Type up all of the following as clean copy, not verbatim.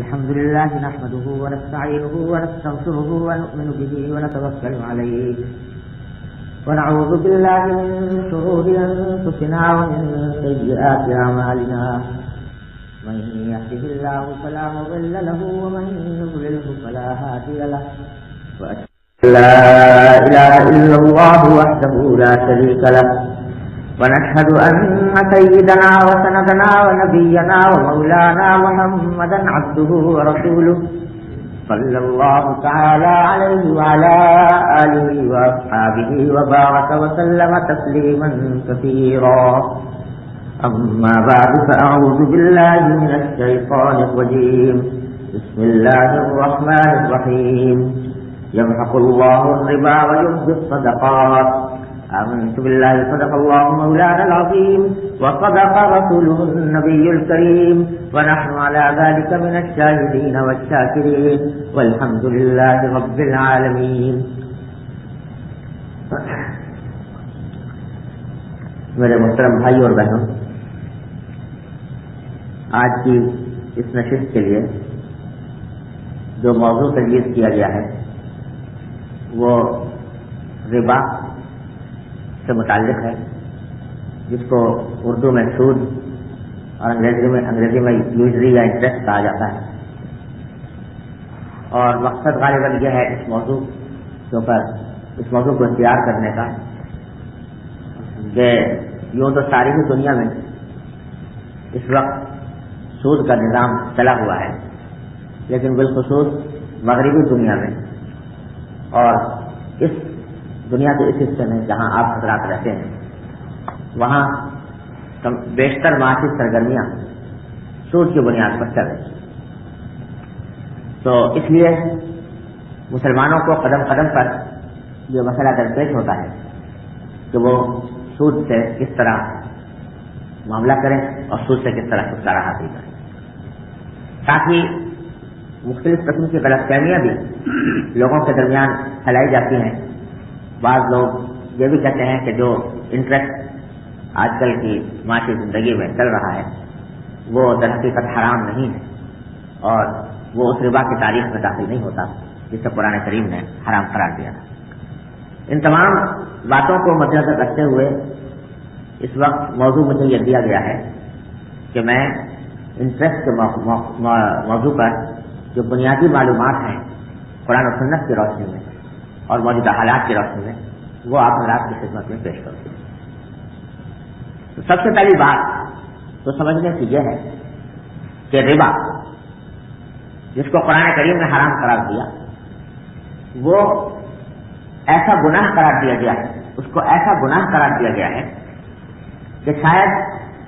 الحمد لله نحمده ونستعينه ونستغفره ونؤمن به ونتوكل عليه ونعوذ بالله من شرور أنفسنا ومن سيئات أعمالنا من يهده الله فلا مضل له ومن يضلله فلا هادي له وأشهد أن لا إله إلا الله وحده لا شريك له ونشهد أن سيدنا وسندنا ونبينا ومولانا محمدا عبده ورسوله صلى الله تعالى عليه وعلى آله وأصحابه وبارك وسلم تسليما كثيرا. أما بعد فأعوذ بالله من الشيطان الرجيم. بسم الله الرحمن الرحيم. يمحق الله الربا ويربي الصدقات. آمنت بالله صدق الله مولانا العظيم وصدق رسوله النبي الكريم ونحن على ذلك من الشاهدين والشاكرين والحمد لله رب العالمين. میرے محترم بھائی اور بہنوں، آج کی اس نشست کے لیے جو موضوع تجویز کیا گیا ہے وہ ربا سے متعلق ہے، جس کو اردو میں سود اور انگریزی میں یوزری یا انٹرسٹ کہا جاتا ہے. اور مقصد غالباً یہ ہے اس موضوع کو اختیار کرنے کا کہ یوں تو ساری ہی دنیا میں اس وقت سود کا نظام چلا ہوا ہے، لیکن بالخصوص مغربی دنیا میں اور اس دنیا کے اس حصے میں جہاں آپ حضرات رہتے ہیں وہاں بیشتر معاشی سرگرمیاں سود کی بنیاد پر چل رہی ہیں. تو اس لیے مسلمانوں کو قدم قدم پر یہ مسئلہ درپیش ہوتا ہے کہ وہ سود سے کس طرح معاملہ کریں اور سود سے کس طرح چھٹکارا حاصل کریں. تاکہ مختلف قسم کی غلط فہمیاں بھی لوگوں کے درمیان پھیلائی جاتی ہیں. بعض لوگ یہ بھی کہتے ہیں کہ جو انٹرسٹ آج کل کی معاشی زندگی میں چل رہا ہے وہ در حقیقت حرام نہیں ہے اور وہ اس ربا کی تاریخ میں داخل نہیں ہوتا جسے قرآن کریم نے حرام قرار دیا تھا. ان تمام باتوں کو مد نظر رکھتے ہوئے اس وقت موضوع مجھے یہ دیا گیا ہے کہ میں انٹرسٹ کے موضوع پر جو بنیادی معلومات ہیں قرآن و سنت کی روشنی میں اور موجودہ حالات کی روشنی میں وہ آپ حضرات کی خدمت میں پیش کروں. تو سب سے پہلی بات تو سمجھنے کی یہ ہے کہ ربا جس کو قرآن کریم نے حرام قرار دیا وہ ایسا گناہ قرار دیا گیا ہے، اس کو ایسا گناہ قرار دیا گیا ہے کہ شاید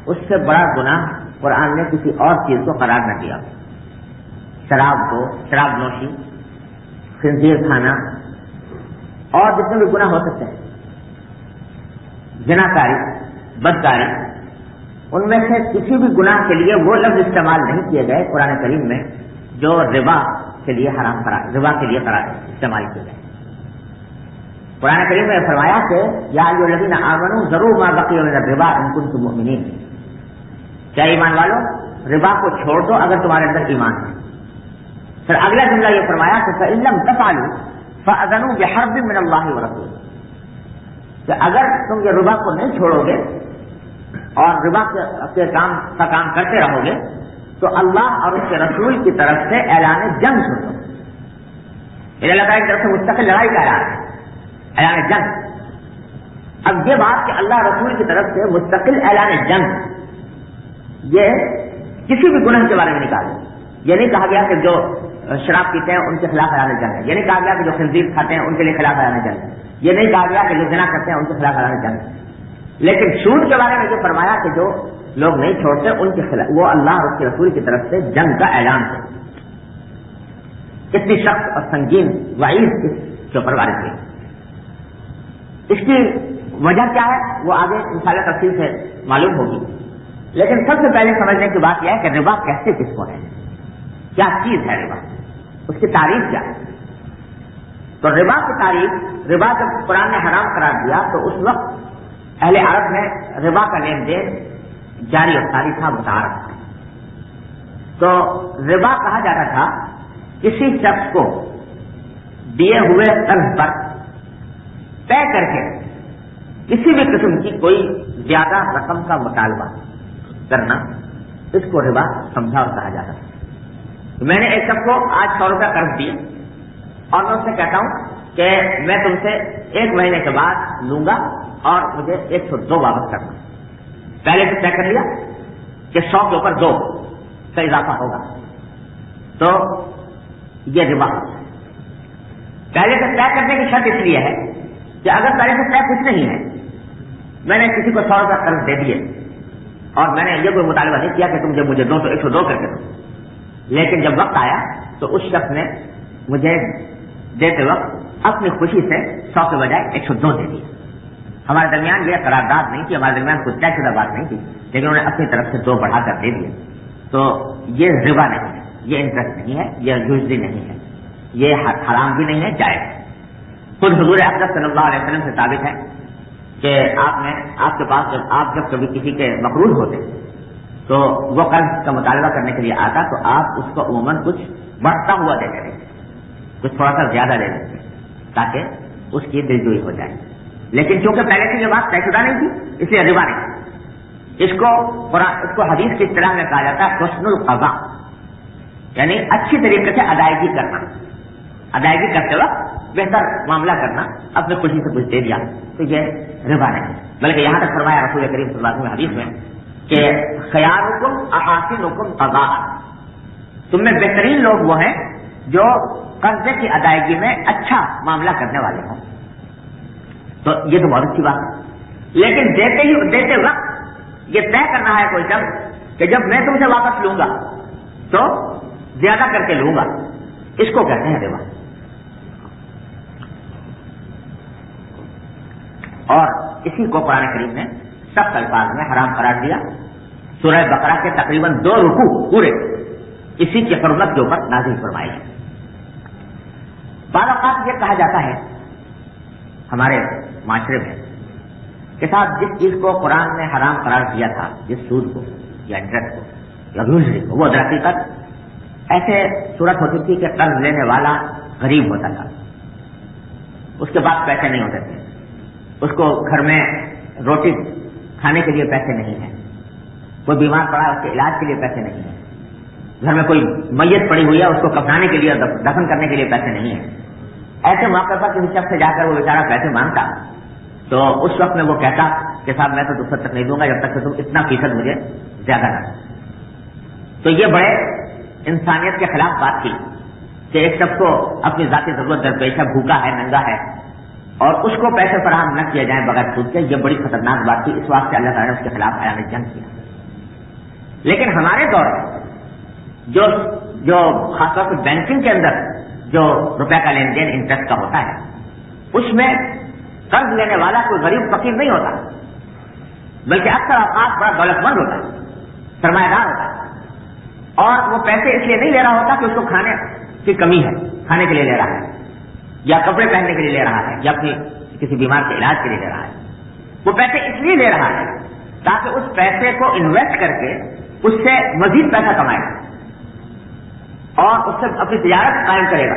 اس سے بڑا گناہ قرآن نے کسی اور چیز کو قرار نہ دیا. شراب نوشی، خنزیر کھانا اور جتنے بھی گناہ ہو سکتے ہیں، زناکاری، بدکاری، ان میں سے کسی بھی گناہ کے لیے وہ لفظ استعمال نہیں کیے گئے قرآن کریم میں جو ربا کے لیے استعمال کیے گئے. قرآن کریم نے فرمایا کہ یا ایھا الذین آمنوا ذروا ما بقی من الربا ان کنتم مؤمنین. کیا ایمان والو ربا کو چھوڑ دو اگر تمہارے اندر ایمان ہے. پھر اگلا جملہ یہ فرمایا کہ فإن لم تفعلوا فأذنوا بحرب من اللہ ورسولہ، کہ اگر تم یہ ربا کو نہیں چھوڑو گے اور ربا کے کام کرتے رہو گے تو اللہ اور اس کے رسول کی طرف سے اعلان جنگ سنو. اللہ تعالیٰ کی طرف سے مستقل لڑائی کا اعلان ہے، اعلان جنگ. اب یہ بات کہ اللہ رسول کی طرف سے مستقل اعلان جنگ، یہ کسی بھی گناہ کے بارے میں نکال دیں. یہ نہیں کہا گیا کہ جو شراب پیتے ہیں ان کے خلاف اعلان جنگ ہے، یہ نہیں کہا گیا کہ جو خنزیر کھاتے ہیں ان کے لیے خلاف اعلان جنگ ہے، یہ نہیں کہا گیا کہ جو زنا کرتے ہیں ان کے خلاف اعلان جنگ ہے. لیکن سود کے بارے میں جو فرمایا کہ جو لوگ نہیں چھوڑتے ان کے خلاف وہ اللہ اور اس کے رسول کی طرف سے جنگ کا اعلان ہے. اتنی سخت اور سنگین وعید اس کے اوپر وارد ہوئی. اس کی وجہ کیا ہے وہ آگے انشاءاللہ تفصیل سے معلوم ہوگی. لیکن سب سے پہلے سمجھنے کی بات یہ ہے کہ ربا کیسے کس کو ہے، کیا چیز ہے ربا، اس کی تعریف کیا ہے. تو ربا کی تعریف، ربا جب قرآن نے حرام قرار دیا تو اس وقت اہل عرب میں ربا کا لین دین جاری اور ساری تھا، متعارف تھا. تو ربا کہا جاتا تھا کسی شخص کو دیے ہوئے قرض پر طے کر کے کسی بھی قسم کی کوئی زیادہ رقم کا مطالبہ کرنا، اس کو ربا سمجھا اور کہا جاتا تھا۔ میں نے ایک شخص کو آج 100 روپے قرض دیا اور میں اس سے کہتا ہوں کہ میں تم سے 1 مہینے کے بعد لوں گا اور مجھے 102 واپس کرنا۔ پہلے سے طے کر لیا کہ 100 کے اوپر 2 کا اضافہ ہوگا، تو یہ ربا ہے۔ پہلے سے طے کرنے کی شرط اس لیے ہے کہ اگر پہلے سے طے کچھ نہیں ہے، میں نے کسی کو 100 روپے قرض دے دیے اور میں نے یہ کوئی مطالبہ نہیں کیا کہ تم جب مجھے دو تو 102 کر کے دو، لیکن جب وقت آیا تو اس شخص نے مجھے دیتے وقت اپنی خوشی سے 100 کے بجائے 102 دے دیا۔ ہمارے درمیان یہ قرارداد نہیں تھی، ہمارے درمیان کوئی طے شدہ بات نہیں تھی، لیکن انہوں نے اپنی طرف سے 2 بڑھا کر دے دیے۔ تو یہ ربا نہیں ہے، یہ انٹرسٹ نہیں ہے، یہ یوزلی نہیں ہے، یہ حرام بھی نہیں ہے، جائز ہے۔ خود حضور اقدس صلی اللہ علیہ وسلم سے ثابت ہے کہ آپ کے پاس جب کبھی کسی کے مقروض ہوتے تو وہ قرض کا مطالبہ کرنے کے لیے آتا تو آپ اس کو عموماً کچھ بڑھتا ہوا دے دیتے، کچھ تھوڑا سا زیادہ دے دیتے تاکہ اس کی دلجوئی ہو جائے۔ لیکن چونکہ پہلے سے یہ بات طے شدہ نہیں تھی، اس لیے ربا نہیں۔ اس کو حدیث کی اصطلاح میں کہا جاتا ہے حسن القضاء، یعنی اچھی طریقے سے ادائیگی کرنا، ادائیگی کرتے وقت بہتر معاملہ کرنا، اپنی خوشی سے کچھ دے دیا تو یہ ربا نہیں، بلکہ یہاں تک فرمایا رسول کریم صلی اللہ علیہ وسلم حدیث میں کہ خیارکم احاسنکم قضاء، تم میں بہترین لوگ وہ ہیں جو قرضے کی ادائیگی میں اچھا معاملہ کرنے والے ہوں۔ تو یہ تو بہت اچھی بات ہے، لیکن دیتے وقت یہ طے کرنا ہے کوئی شخص کہ جب میں تم سے واپس لوں گا تو زیادہ کر کے لوں گا، اس کو کہتے ہیں ربا۔ اور اسی کو قرآن کریم نے سخت الفاظ میں حرام قرار دیا۔ سورہ بقرہ کے تقریباً 2 رکوع پورے اسی کی حرمت کے اوپر نازل فرمائے ہیں۔ بعض اوقات یہ کہا جاتا ہے ہمارے معاشرے میں کہ صاحب جس چیز کو قرآن نے حرام قرار دیا تھا، جس سود کو یا انٹرسٹ کو یا یوزری کو، وہ در حقیقت ایسے صورت ہوتی تھی کہ قرض لینے والا غریب ہوتا تھا، اس کے پاس پیسے نہیں ہوتے تھے، اس کو گھر میں روٹی کھانے کے لیے پیسے نہیں ہیں، کوئی بیمار پڑا اس کے علاج کے لیے پیسے نہیں ہیں، گھر میں کوئی میت پڑی ہوئی ہے اس کو کفنانے کے لیے دفن کرنے کے لیے پیسے نہیں ہیں۔ ایسے موقع پر کسی شخص سے جا کر وہ بیچارہ پیسے مانگتا تو اس وقت میں وہ کہتا کہ صاحب میں تو دوسرے تک نہیں دوں گا جب تک کہ تم اتنا فیصد مجھے زیادہ نہ۔ تو یہ بڑے انسانیت کے خلاف بات تھی کہ ایک شخص کو اپنی ذاتی ضرورت درپیش ہے، بھوکا ہے، ننگا ہے، اور اس کو پیسے فراہم نہ کیے جائیں بغیر سود کے، یہ بڑی خطرناک بات تھی۔ اس واسطے اللہ تعالیٰ نے اس کے خلاف اعلان جنگ کیا۔ لیکن ہمارے دور میں جو خاص طور سے بینکنگ کے اندر جو روپے کا لین دین انٹرسٹ کا ہوتا ہے، اس میں قرض لینے والا کوئی غریب فقیر نہیں ہوتا، بلکہ اکثر اوقات بڑا دولت مند ہوتا ہے، سرمایہ دار ہوتا ہے، اور وہ پیسے اس لیے نہیں لے رہا ہوتا کہ اس کو کھانے کی کمی ہے، کھانے کے لیے لے رہا ہے یا کپڑے پہننے کے لیے لے رہا ہے یا اپنی کسی بیمار کے علاج کے لیے لے رہا ہے۔ وہ پیسے اس لیے لے رہا ہے تاکہ اس پیسے کو انویسٹ کر کے اس سے مزید پیسہ کمائے اور اس سے اپنی تجارت قائم کرے گا،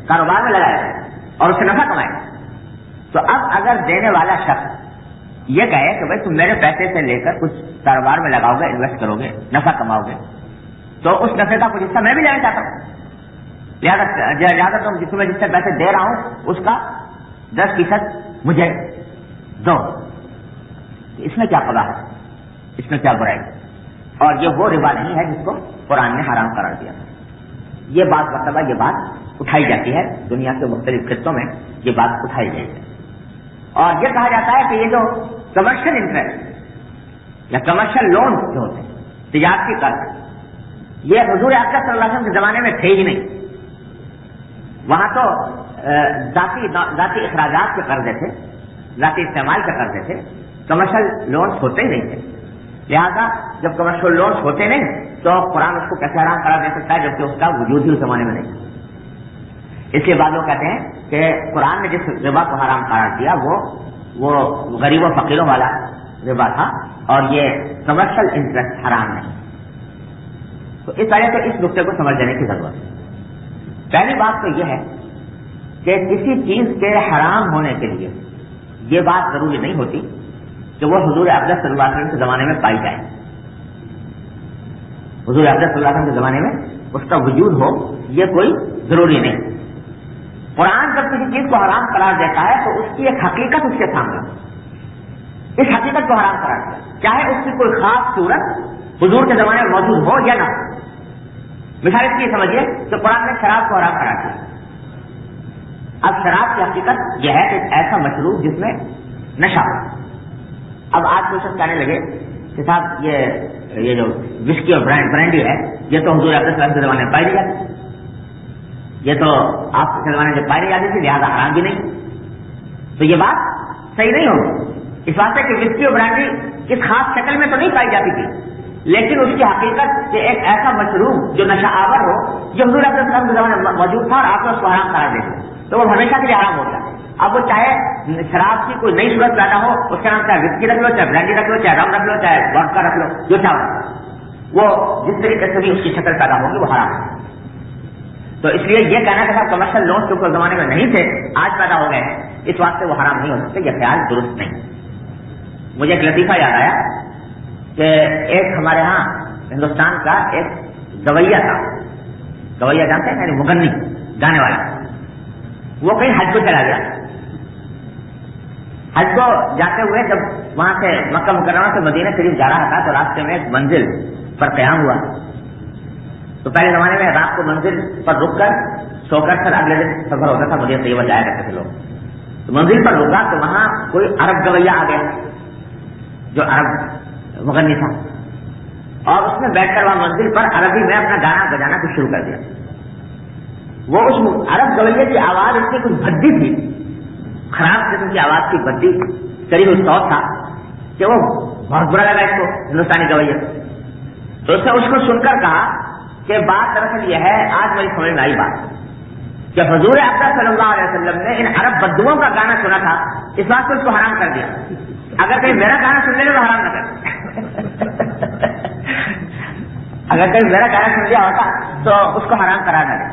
کاروبار میں لگائے گا اور اس سے نفع کمائے گا۔ تو اب اگر دینے والا شخص یہ کہے کہ بھائی تم میرے پیسے سے لے کر کچھ کاروبار میں لگاؤ گے، انویسٹ کرو گے، نفع کماؤ گے، تو اس نفع کا کچھ حصہ میں بھی لینا چاہتا ہوں، لہٰذا تم جس سے پیسے دے رہا ہوں اس کا 10% مجھے دو۔ اس میں کیا قضا ہے، اس میں کیا برائی؟ اور یہ وہ ربا نہیں ہے جس کو قرآن نے حرام قرار دیا۔ یہ بات مرتبہ یہ بات اٹھائی جاتی ہے، دنیا کے مختلف خطوں میں یہ بات اٹھائی گئی ہے، اور یہ کہا جاتا ہے کہ یہ جو کمرشل انٹرسٹ یا کمرشل لون جو ہوتے ہیں، تجارتی قرض، یہ حضور اقدس صلی اللہ علیہ وسلم کے زمانے میں تھے ہی نہیں۔ وہاں تو ذاتی اخراجات کے قرضے تھے، ذاتی استعمال کے قرضے تھے، کمرشل لونز ہوتے ہی نہیں تھے۔ لہذا جب کمرشل لونز ہوتے نہیں تو قرآن اس کو کیسے حرام قرار دے سکتا ہے جبکہ اس کا وجود ہی اس زمانے میں نہیں تھا۔ اس لیے بعض لوگ کہتے ہیں کہ قرآن نے جس ربا کو حرام قرار دیا وہ غریب و فقیروں والا ربا تھا، اور یہ کمرشل انٹرسٹ حرام نہیں۔ تو اس وجہ سے اس نقطے کو سمجھ لینے کی ضرورت ہے۔ پہلی بات تو یہ ہے کہ کسی چیز کے حرام ہونے کے لیے یہ بات ضروری نہیں ہوتی کہ وہ حضور اقدس صلی اللہ علیہ وسلم کے زمانے میں پائی جائے۔ حضور اقدس صلی اللہ علیہ وسلم کے زمانے میں اس کا وجود ہو یہ کوئی ضروری نہیں۔ قرآن جب کسی چیز کو حرام قرار دیتا ہے تو اس کی ایک حقیقت اس کے سامنے، اس حقیقت کو حرام قرار دیا، چاہے اس کی کوئی خاص صورت حضور کے زمانے میں موجود ہو یا نہ ہو۔ مثال اس کی سمجھیے کہ قرآن نے شراب کو حرام قرار دیا۔ اب شراب کی حقیقت یہ ہے کہ ایسا مشروب جس میں نشہ ہو۔ اب آج کوئی شخص کہنے لگے کہ صاحب یہ جو وسکی اور برانڈی ہے یہ تو حضور اقدس صلی اللہ علیہ وسلم کے زمانے میں پائی جاتی، یہ تو آپ کے زمانے میں پائی نہیں جاتی تھی لہٰذا حرام بھی نہیں۔ تو یہ بات صحیح نہیں ہوگی، اس واسطے کہ وسکی اور برانڈی کس خاص شکل میں تو نہیں پائی جاتی تھی، لیکن اس کی حقیقت کہ ایک ایسا مشروب جو نشہ آور ہو جو حضور اقدس صلی اللہ علیہ وسلم کے زمانے میں موجود تھا اور آپ نے اس کو حرام قرار دے دیا تو وہ ہمیشہ کے لیے حرام ہو گیا۔ اب وہ چاہے شراب کی کوئی نئی صورت پیدا ہو، اس کا نام چاہے وسکی رکھ لو، چاہے برانڈی رکھ لو، چاہے رم رکھ لو، چاہے وڈکا رکھ لو، جو چاہو، وہ جس طریقے سے بھی اس کی شکل پیدا ہوگی وہ حرام ہے۔ تو اس لیے یہ کہنا کہ صاحب کمرشل لون جو زمانے میں نہیں تھے آج پیدا ہو گئے ہیں اس واسطے وہ حرام نہیں ہو سکتے، یہ خیال درست نہیں۔ مجھے ایک لطیفہ یاد آیا کہ ایک ہمارے ہاں ہندوستان کا ایک گویا تھا، گویا جانتے ہیں یعنی مغنی گانے والا، وہ کہیں حج کو چلا گیا۔ حج کو جاتے ہوئے جب وہاں سے مکہ مکرمہ سے مدینہ شریف جا رہا تھا تو راستے میں ایک منزل پر قیام ہوا۔ تو پہلے زمانے میں رات کو منزل پر رک کر سو کر پھر اگلے دن سفر ہوتا تھا، مدینہ طیبہ جایا کرتے تھے لوگ۔ تو منزل پر رکا تو وہاں کوئی عرب گویا آ گیا جو عرب مغنی تھا، اور اس نے بیٹھ کر وہاں منزل پر عربی میں اپنا گانا بجانا کچھ شروع کر دیا۔ وہ اس عرب گویے کی آواز اس کی کچھ بھدی تھی، خراب قسم کی آواز کی بھدی، قریب اس صوت تھا کہ وہ بہت برا لگا اس کو ہندوستانی گویے۔ تو اس نے اس کو سن کر کہا کہ بات دراصل یہ ہے، آج میری سمجھ میں آئی بات کہ حضور اقدس صلی اللہ علیہ وسلم نے ان عرب بدوؤں کا گانا سنا تھا، اس بات کو اس کو حرام کر دیا۔ اگر کہیں میرا گانا سن لے تو حرام نہ کر، اگر کہیں میرا گانا سن لیا ہوتا تو اس کو حرام قرار نہ دے۔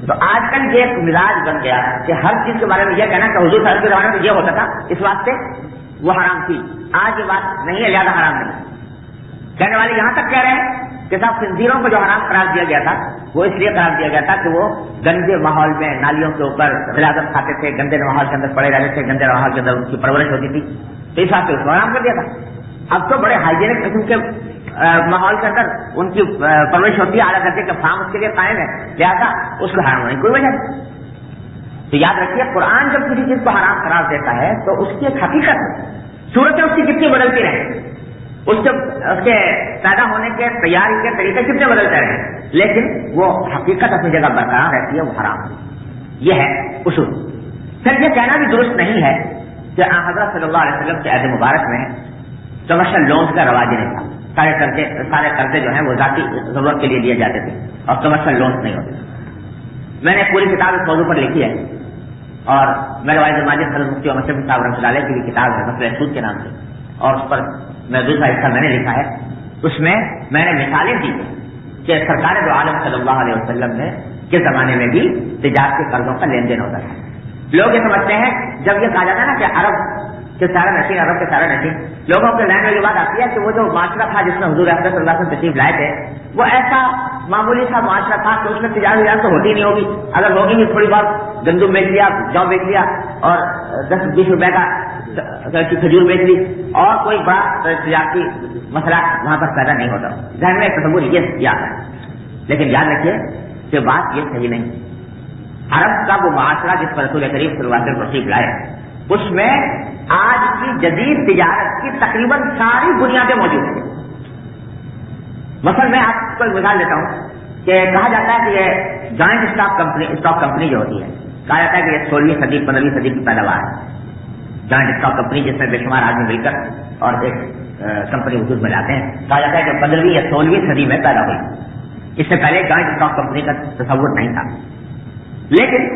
تو آج کل یہ ایک مزاج بن گیا کہ ہر چیز کے بارے میں یہ کہنا کہ حضور صلی اللہ علیہ وسلم کے زمانے میں یہ ہوتا تھا اس واسطے وہ حرام تھی، آج یہ بات نہیں ہے زیادہ حرام نہیں۔ کہنے والے یہاں تک کہہ رہے ہیں کہ صاحب خنزیروں کو جو حرام قرار دیا گیا تھا وہ اس لیے قرار دیا گیا تھا کہ وہ گندے ماحول میں نالیوں کے اوپر غلاظت کھاتے تھے، گندے ماحول کے اندر پڑے رہتے تھے، گندے ماحول کے اندر ان کی پرورش ہوتی تھی، تو اس واسطے اس کو حرام کر دیا تھا۔ اب تو بڑے ہائیجینک قسم کے ماحول کے اندر ان کی پرورش ہوتی ہے، اعلیٰ درجے کے فارم اس کے لیے قائم ہے، لہٰذا اس کو حرام ہونے کی کوئی وجہ نہیں۔ تو یاد رکھیے قرآن جب کسی چیز کو حرام قرار دیتا ہے تو اس کی ایک حقیقت ہے، صورتیں اس کی کتنی بدلتی رہیں، اس کے پیدا ہونے کے تیاری کے طریقے کتنے بدلتے رہیں، لیکن وہ حقیقت اپنی جگہ برقرار رہتی ہے، وہ حرام ہے۔ یہ ہے اصول۔ پھر یہ کہنا بھی درست نہیں ہے کہ حضرت صلی اللہ علیہ وسلم کے عہد مبارک میں کمرشل لونز کا رواج نہیں تھا، سارے قرضے جو ہیں وہ ذاتی ضرورت کے لیے لیے جاتے تھے اور کمرشل لونز نہیں ہوتے۔ میں نے پوری کتاب اس موضوع پر لکھی ہے اور میرے والد ماجد حضرت مفتی عمر شفیع صاحب رحمۃ اللہ علیہ کی بھی کتاب ہے مسئلہ سود کے نام سے، اور اس پر میں دوسرا حصہ میں نے لکھا ہے۔ اس میں میں نے مثالیں دی کہ سرکار دو عالم صلی اللہ علیہ وسلم نے کے زمانے میں بھی تجارت کے قرضوں کا لین دین ہوتا تھا۔ لوگ یہ سمجھتے ہیں جب یہ کہا جاتا ہے نا کہ عرب کے سارا نشین، عرب کے سارا نشین، لوگوں کے ذہن میں یہ بات آتی ہے کہ وہ جو معاشرہ تھا جس میں حضور اقدس صلی اللہ علیہ وسلم تشریف لائے تھے وہ ایسا معمولی سا معاشرہ تھا کہ اس میں تجارت تو ہوتی نہیں ہوگی، اگر ہوگی بھی تھوڑی بہت گندم بیچ لیا، جو بیچ لیا اور 10-20 روپے کا کھجور بیچ لی، اور کوئی بڑا تجارتی مسئلہ وہاں پر پیدا نہیں ہوتا۔ ذہن میں تصور یہ آتا ہے، لیکن یاد رکھیے کہ بات یہ صحیح نہیں۔ عرب کا وہ معاشرہ جس پر رسول کریم صلی اللہ علیہ وسلم تشریف لائے اس میں آج کی جدید تجارت کی تقریباً ساری بنیادیں موجود ہیں۔ مثلا میں آپ کو ایک مثال دیتا ہوں کہ کہا جاتا ہے کہ یہ جوائنٹ اسٹاک کمپنی جو ہوتی ہے، کہا جاتا ہے کہ یہ 16ویں صدی 15ویں صدی کی پیداوار ہے۔ جوائنٹ اسٹاک کمپنی جس میں بے شمار آدمی مل کر اور ایک کمپنی وجود میں لاتے ہیں، کہا جاتا ہے کہ 15ویں یا 16ویں صدی میں پیدا ہوئی، اس سے پہلے جوائنٹ اسٹاک کمپنی کا تصور نہیں تھا۔ لیکن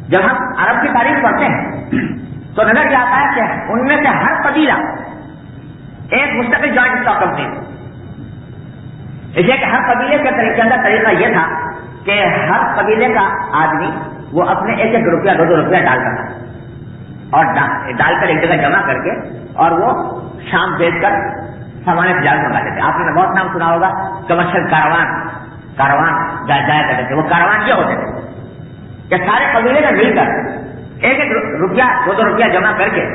جب ہم عرب کی تاریخ پڑھتے ہیں تو نظر یہ آتا ہے کہ ان میں سے ہر قبیلہ ایک مستقل جوائنٹ اسٹاک کمپنی، اس لیے کہ ہر قبیلے کے اندر طریقہ یہ تھا کہ ہر قبیلے کا آدمی وہ اپنے 1-1 روپیہ 2-2 روپیہ ڈالتا تھا اور ڈال کر ایک جگہ جمع کر کے اور وہ شام بیچ کر سامان تجارت منگاتے تھے. آپ نے بہت نام سنا ہوگا کمرشل کاروان جایا کرتے تھے. وہ کاروان یہ ہوتے تھے کہ سارے قبیلے میں مل کر 1-1 روپیہ 2-2 روپیہ جمع کر کے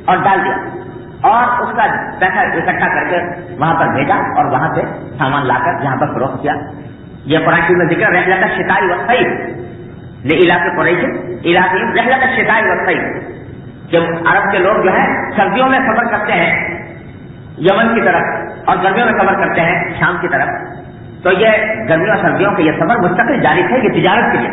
اور ڈال دیا اور اس کا پیسہ اکٹھا کر کے وہاں پر بھیجا اور وہاں سے سامان لا کر یہاں پر فروخت کیا. یہ قرآن شریف میں ذکر رحلت الشتاء والصيف لإلاف قریش إلافهم رحلت الشتاء والصيف کہ عرب کے لوگ جو ہے سردیوں میں سفر کرتے ہیں یمن کی طرف اور گرمیوں میں سفر کرتے ہیں شام کی طرف. تو یہ گرمیوں اور سردیوں کے یہ سفر مستقل جاری تھے یہ تجارت کے لیے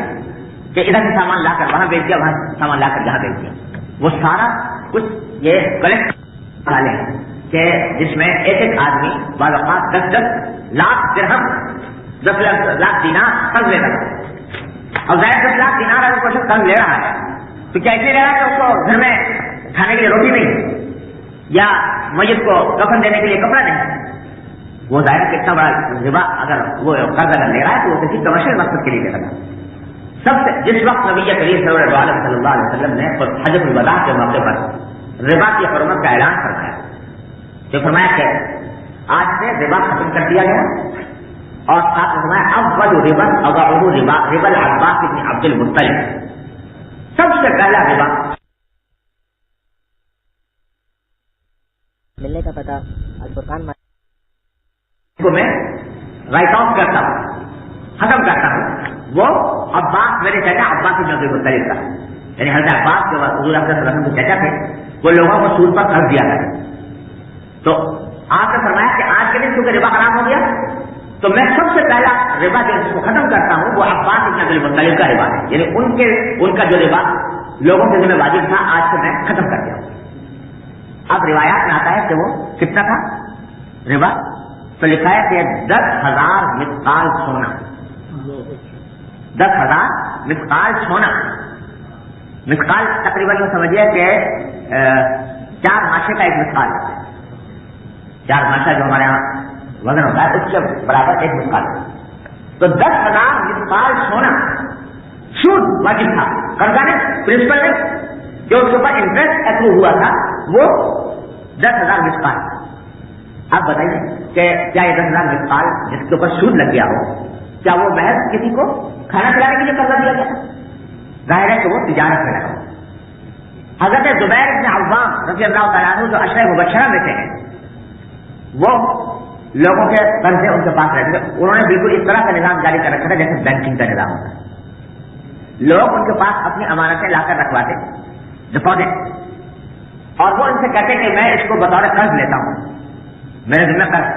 کہ ادھر سے سامان لا کر وہاں بیچ دیا وہاں سامان لا کر یہاں بیچ دیا. وہ سارا کچھ یہ کلیکٹ والے ہیں کہ جس میں 1-1 آدمی بعض اوقات 10-10 لاکھ درہم 10 لاکھ دینار قرض لے رہا ہے اور ظاہر 10 لاکھ دینار اگر کوئی قرض لے رہا ہے تو کیا ایسے لے رہا ہے کہ اس کو گھر میں کھانے کے لیے روٹی نہیں یا میت کو کفن دینے کے لیے کپڑا نہیں. وہ ظاہر کتنا بڑا ربا اگر وہ قرض اگر لے رہا ہے تو وہ کسی کمرشل مقصد کے لیے لے رہا ہے. سب سے جس وقت نبی کریم صلی اللہ علیہ وسلم نے حجۃ الوداع کے موقع پر ربا کی حرمت کا اعلان فرمایا جو فرمایا کہ آج سے ربا ختم کر دیا گیا اور ساتھ فرمایا اول ربا اضعه ربا العباس بن عبد المطلب. سب سے پہلا ربا ملنے کا پتہ الفرقان کو میں رائٹ آف کرتا ہوں ختم کرتا ہوں. وہ عباس میرے چچا عباس بن عبد المطلب کا یعنی حضرت عباس جو حضور صلی اللہ علیہ وسلم کے چچا تھے وہ لوگوں کو سود پر قرض دیا کرتے. تو آپ نے فرمایا کہ آج کے دن کیونکہ ربا حرام ہو گیا تو میں سب سے پہلا ربا جو اس کو ختم کرتا ہوں وہ عباس بن عبد المطلب کا ربا ہے. یعنی ان کا جو ربا لوگوں کے ذمہ واجب تھا آج سے میں ختم کر دیا. اب روایات میں آتا ہے کہ وہ کتنا تھا ربا تو لکھا ہے کہ 10,000 مثقال سونا 10,000 مثقال سونا. مثقال تقریباً یہ سمجھیے کہ 4 ماشے کا ایک مثقال ہے. 4 ماشا جو ہمارے یہاں وزن ہوتا ہے اس کے برابر ایک مثقال. تو 10,000 مثقال سونا سود واجب تھا قرضہ نے پرنسپل نے جو اس کے اوپر انٹرسٹ اپروو ہوا تھا وہ 10,000 مثقال. آپ بتائیے کہ کیا یہ 10,000 مثقال جس کے اوپر سود لگ گیا ہو کیا وہ محض کسی کو کھانا کھلانے کے لیے قرضہ دیا گیا؟ ظاہر ہے کہ وہ تجارت میں لگا. حضرت زبیر بن عوام رضی اللہ تعالیٰ عنہ جو عشرہ مبشرہ میں سے ہیں وہ لوگوں کے قرضے ان کے پاس رہتے تھے. انہوں نے بالکل اس طرح کا نظام جاری کر رکھا تھا جیسے بینکنگ کا نظام ہوتا ہے. لوگ ان کے پاس اپنی امانتیں لا کر رکھواتے ڈپازٹ اور وہ ان سے کہتے کہ میں اس کو بطور قرض لیتا ہوں میرے ذمہ قرض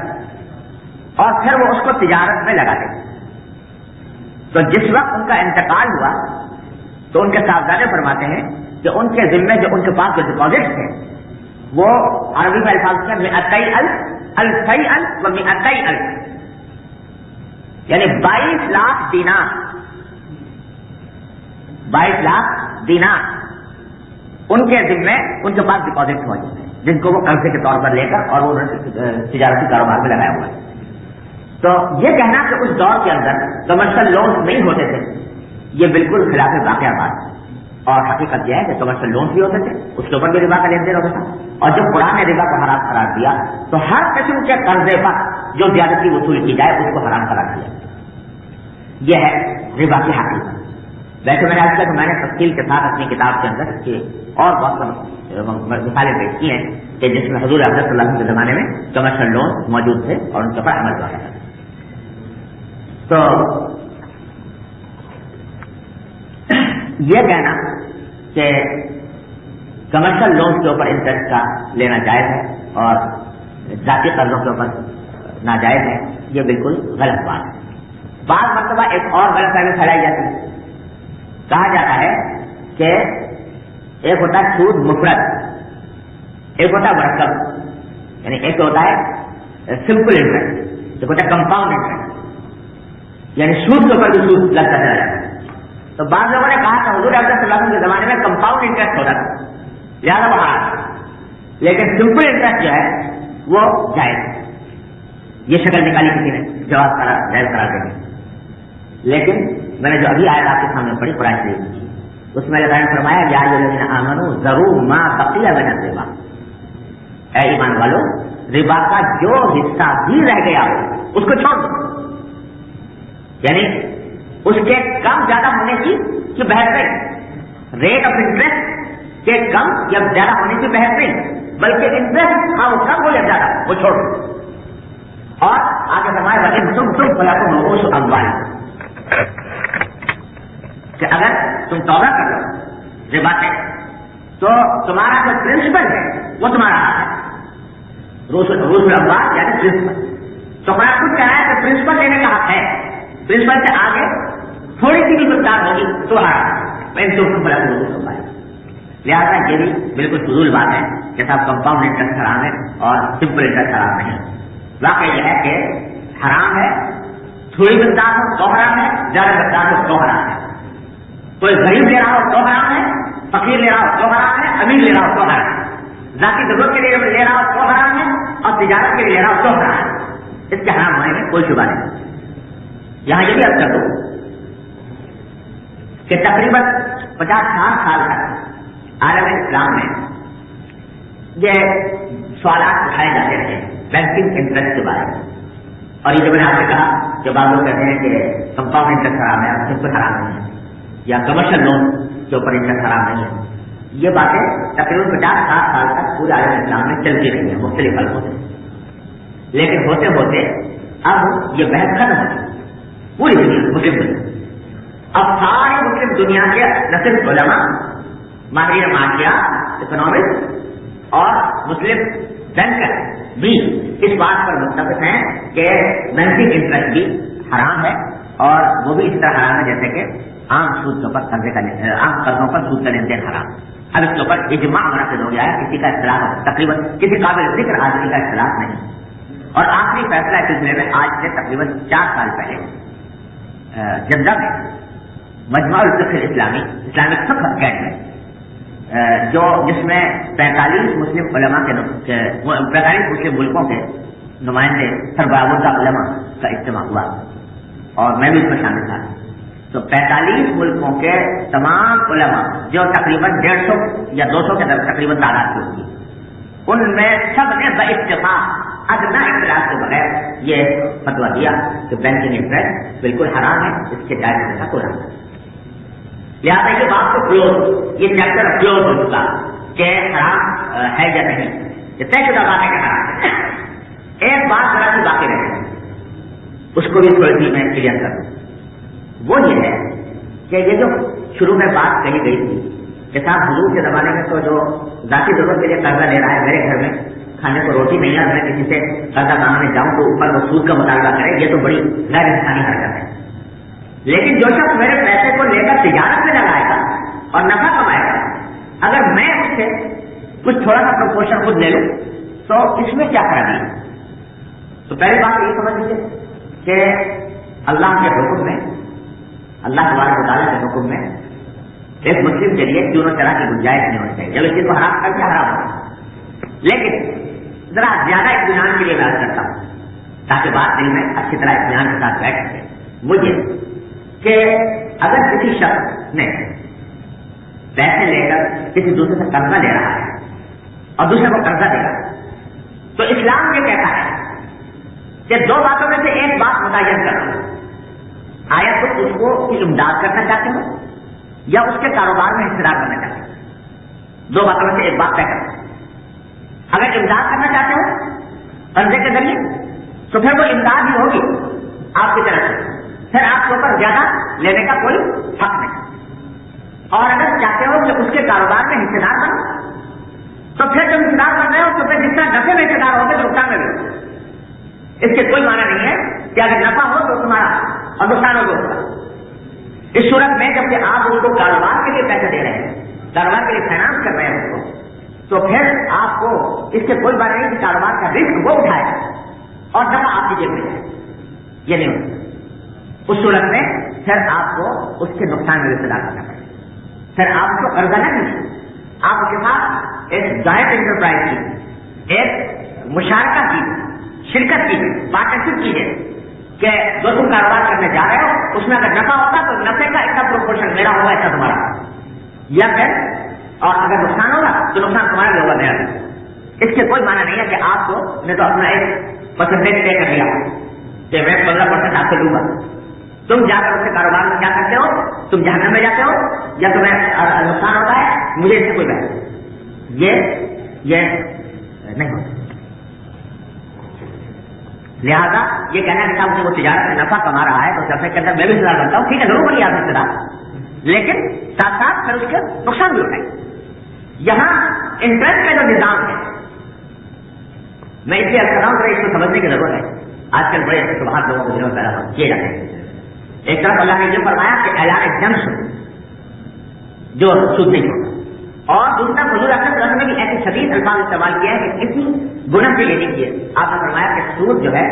اور پھر وہ اس کو تجارت میں لگاتے. تو جس وقت ان کا انتقال ہوا تو ان کے صاحبزادے فرماتے ہیں کہ ان کے ذمے جو ان کے پاس جو ڈپازٹ تھے وہ عربی میں الفاظ کے 200,000 و 200,000 یعنی 22 لاکھ دینار 22 لاکھ دینار ان کے ذمے ان کے پاس ڈپازٹ موجود ہے جن کو وہ قرضے کے طور پر لے کر اور وہ تجارتی کاروبار میں لگایا ہوا ہے. تو یہ کہنا کہ اس دور کے اندر کمرشل لونز نہیں ہوتے تھے یہ بالکل خلاف واقعہ بات ہے. اور حقیقت یہ ہے کہ کمرشل لونز بھی ہوتے تھے اس کے اوپر بھی ربا کا لین دین ہوتا تھا. اور جب قرآن نے ربا کو حرام قرار دیا تو ہر قسم کے قرضے پر جو زیادتی وصول کی جائے اس کو حرام قرار دیا. یہ ہے ربا کی حقیقت. ویسے میں نے آج تک میں نے تفصیل کے ساتھ اپنی کتاب کے اندر کی اور بہت مثالیں پیش کی ہیں کہ جس میں حضور اکرم صلی اللہ علیہ وسلم کے زمانے میں کمرشل لون موجود تھے اور ان کے اوپر عمل ہوا تھا. تو یہ کہنا کہ کمرشل لون کے اوپر انٹرسٹ کا لینا جائز ہے اور ذاتی قرضوں کے اوپر ناجائز ہے یہ بالکل غلط بات ہے. بعض مرتبہ ایک اور غلط فہمی پھیلائی جاتی ہے. کہا جاتا ہے کہ ایک ہوتا ہے سود مفرد ایک ہوتا ہے مرکب یعنی ایک ہوتا ہے سمپل انٹرسٹ ایک ہوتا ہے کمپاؤنڈ انٹرسٹ یعنی سود کے اوپر بھی سود لگتا چلا جاتا ہے. تو بعض لوگوں نے کہا کہ حضور اکرم صلی اللہ علیہ وسلم کے زمانے میں کمپاؤنڈ انٹرسٹ ہوتا تھا لہٰذا وہ حرام لیکن سمپل انٹرسٹ جو ہے وہ جائز. یہ شکل نکالی کسی نے جواز قرار دیں گے. لیکن میں نے جو ابھی آیت آپ کے سامنے پڑھی قرآن شریف کی، اس میں اللہ نے فرمایا یا الذین آمنوا ذروا ما بقی من الربا، اے ایمان والو ربا کا جو حصہ بھی رہ گیا اس کو چھوڑ دو. یعنی اس کے کم زیادہ ہونے کی بحث نہیں، ریٹ آف انٹرسٹ کے کم یا زیادہ ہونے کی بحث نہیں، بلکہ انٹرسٹ ہاں وہ کم ہو یا زیادہ وہ چھوڑ دو. اور آگے فرمایا بلکہ تم فلاکم رؤوس اموالکم، کہ اگر تم توبہ کر لو ربا سے تو تمہارا جو پرنسپل ہے وہ تمہارا حق ہے. روس الاموال یعنی پرنسپل. تو قرآن خود کہہ رہا ہے کہ پرنسپل لینے کا حق ہے، پرنسپل سے آگے تھوڑی سی بھی مقدار ہوگی تو حرام. لہٰذا یہ بھی بالکل فضول بات ہے کہ صاحب کمپاؤنڈ انٹرسٹ حرام ہے اور سمپل انٹرسٹ حرام نہیں. واقعہ یہ ہے کہ حرام ہے تھوڑی مقدار ہو تو حرام ہے، زیادہ مقدار ہو تو حرام ہے. کوئی غریب لے رہا ہو تو حرام ہے، فقیر لے رہا ہو تو حرام ہے، امیر لے رہا ہو تو حرام ہے، ذاتی ضرورت کے لیے لے رہا ہو تو حرام ہے اور تجارت کے لیے لے رہا ہو تو حرام ہے. اس کے حرام ہونے میں کوئی شبہ نہیں. یہاں یہ بھی عرض کر دوں کہ تقریباً 50-60 سال تک عالم اسلام میں یہ سوالات اٹھائے جاتے رہے بینکنگ انٹرسٹ کے بارے میں. اور یہ جو میں نے آپ سے کہا کہ بعض لوگ کہتے ہیں کہ کمپاؤنڈ انٹرسٹ حرام ہے، سمپل حرام نہیں ہے، یا کمرشل لون کے اوپر انٹرسٹ حرام نہیں ہے. یہ باتیں تقریباً 50-60 سال تک پورے عالم اسلام میں چلتی رہی ہیں مختلف حلقوں سے. لیکن ہوتے ہوتے اب یہ بحث ختم ہو گئی پوری دنیا مسلم دنیا. اب ساری مسلم دنیا کے نہ صرف علماء، ماہرین معاشیات، اکنامکس اور مسلم بینکر بھی اس بات پر متفق ہیں کہ بینکنگ انٹرسٹ بھی حرام ہے اور وہ بھی اس طرح حرام ہے جیسے کہ عام سود کے اوپر عام قرضوں پر سود کا لین دین حرام. اب اس کے اوپر اجماع منعقد ہو گیا ہے، کسی کا اختلاف تقریباً کسی قابل ذکر آدمی کا اختلاف نہیں. اور آخری فیصلہ اس سلسلے میں آج سے تقریباً 4 سال پہلے جدہ میں مجمع الفقہ الاسلامی اسلامک فقہ اکیڈمی جس میں 45 مسلم علماء کے 45 مسلم ملکوں کے نمائندے سربراہ علماء کا اجتماع ہوا اور میں بھی اس میں شامل تھا. تو 45 ملکوں کے تمام علماء جو تقریباً 150 یا 200 کے اندر تقریباً تعداد کی ہوگی، ان میں سب نے باتفاق ادنا اختلاف کے بغیر یہ فتویٰ دیا کہ بینکنگ انٹرسٹ بالکل حرام ہے، اس کے جائز ہونے کا کوئی حرام ہے. لہٰذا یہ بات کو کلوز، یہ چیپٹر کلوز ہو چکا کہ حرام ہے یا نہیں، یہ طے شدہ بات ہے کہ حرام ہے. ایک بات ذرا سی باقی رہے اس کو بھی تھوڑی سی میں کلیئر کر دوں. وہ یہ ہے کہ یہ جو شروع میں بات کہی گئی تھی کہ صاحب حضور کے زمانے میں تو جو ذاتی ضرورت کے لیے قرضہ لے رہا ہے، میرے گھر میں کھانے کو روٹی نہیں ہے، میں کسی سے قرضہ مانگنے جاؤں تو اوپر وہ سود کا مطالبہ کرے، یہ تو بڑی غیر انسانی حرکت ہے. لیکن جو شخص میرے پیسے کو لے کر تجارت میں لگائے گا اور نفع کمائے گا، اگر میں اس سے کچھ تھوڑا سا پروپورشن خود لے لوں تو اس میں کیا خرابی ہے؟ تو پہلی بات یہ سمجھ لیجیے کہ اللہ کے حکم میں، اللہ تبارک و تعالیٰ کے حکم میں ایک مسلم کے لیے دونوں طرح کی گنجائش نہیں ہوتی ہے. چلو اس کو حرام کر کے حرام ہو، لیکن ذرا زیادہ اطمینان کے لیے میں عرض کرتا ہوں تاکہ بات دل میں اچھی طرح اطمینان کے ساتھ بیٹھ سکے. مجھے کہ اگر کسی شخص نے پیسے لے کر کسی دوسرے سے قرضہ لے رہا ہے اور دوسرے کو قرضہ دے رہا ہے تو اسلام یہ کہتا ہے کہ 2 باتوں میں سے ایک بات متعین کرو. آیا تو اس کو امداد کرنا چاہتے ہو یا اس کے کاروبار میں حصہ دار کرنا چاہتے ہو. 2 باتوں میں سے ایک بات طے کرو. اگر امداد کرنا چاہتے ہو قرضے کے ذریعے تو پھر وہ امداد ہی ہوگی آپ کی طرف سے، پھر آپ کے اوپر زیادہ لینے کا کوئی حق نہیں. اور اگر چاہتے ہو کہ اس کے کاروبار میں حصہ دار بنو تو پھر جب حصہ دار بن رہے ہو تو پھر جتنا نفے میں حصہ دار ہوگے تو نقصان میں بھی. اس کے کوئی معنی نہیں ہے کہ اگر نفع ہو تو تمہارا اور نقصان ہو تو ہوگا. اس صورت میں جبکہ آپ ان کو کاروبار کے لیے پیسے دے رہے ہیں، کاروبار کے لیے فائنانس کر رہے ہیں ان کو، تو پھر آپ کو اس سے کوئی بات نہیں کہ کاروبار کا رسک وہ اٹھائے اور نفع آپ کی جیب میں جائے. یہ نہیں ہوتا. اس صورت میں پھر آپ کو اس کے نقصان میں حصہ دار کرنا پڑے. پھر آپ کو قرضہ نہ ملے، آپ کے ساتھ ایک جوائنٹ انٹرپرائز کی، ایک مشارکہ کی، شرکت کی، پارٹنرشپ کی ہے کہ جو تم کاروبار کرنے جا رہے ہو اس میں اگر نفع ہوگا تو نفے کا اتنا پروپورشن میرا ہوگا ایسا تمہارا، یا پھر اور اگر نقصان ہوگا تو نقصان تمہارا بھی ہوگا میرا بھی۔ اس کے کوئی معنی نہیں ہے کہ آپ کو نے تو اپنا ایک پرسنٹیج طے کر لیا کہ میں 15% آپ سے لوں گا، تم جا کر اس کے کاروبار میں کیا کرتے ہو، تم جہنم میں جاتے ہو یا تمہیں نقصان ہوتا ہے، مجھے اس سے کوئی بات یہ نہیں ہوتا۔ لہٰذا یہ کہنا کہ صاحب وہ تجارت میں نفع کما رہا ہے تو سفے کے اندر میں بھی حصہ بنتا ہوں، ٹھیک ہے ضرور بنی آپ حصہ دار، لیکن ساتھ ساتھ پھر اس کے نقصان بھی اٹھائیں۔ یہاں انٹرسٹ کا جو نظام ہے، میں اس لیے کر رہا ہوں اس کو سمجھنے کی ضرورت ہے۔ آج کل بڑے شبہات لوگوں کو دنوں میں پیدا کیے جاتے ہیں۔ ایک طرف اللہ نے یہ فرمایا کہ اعلان ایگزمپشن جو سود نہیں ہوتا، اور دوسرا حضور اکرم صلی اللہ علیہ وسلم نے بھی ایسے شدید الفاظ استعمال کیا ہے کہ کسی گناہ سے یہ نہیں کیے۔ آپ نے فرمایا کہ سود جو ہے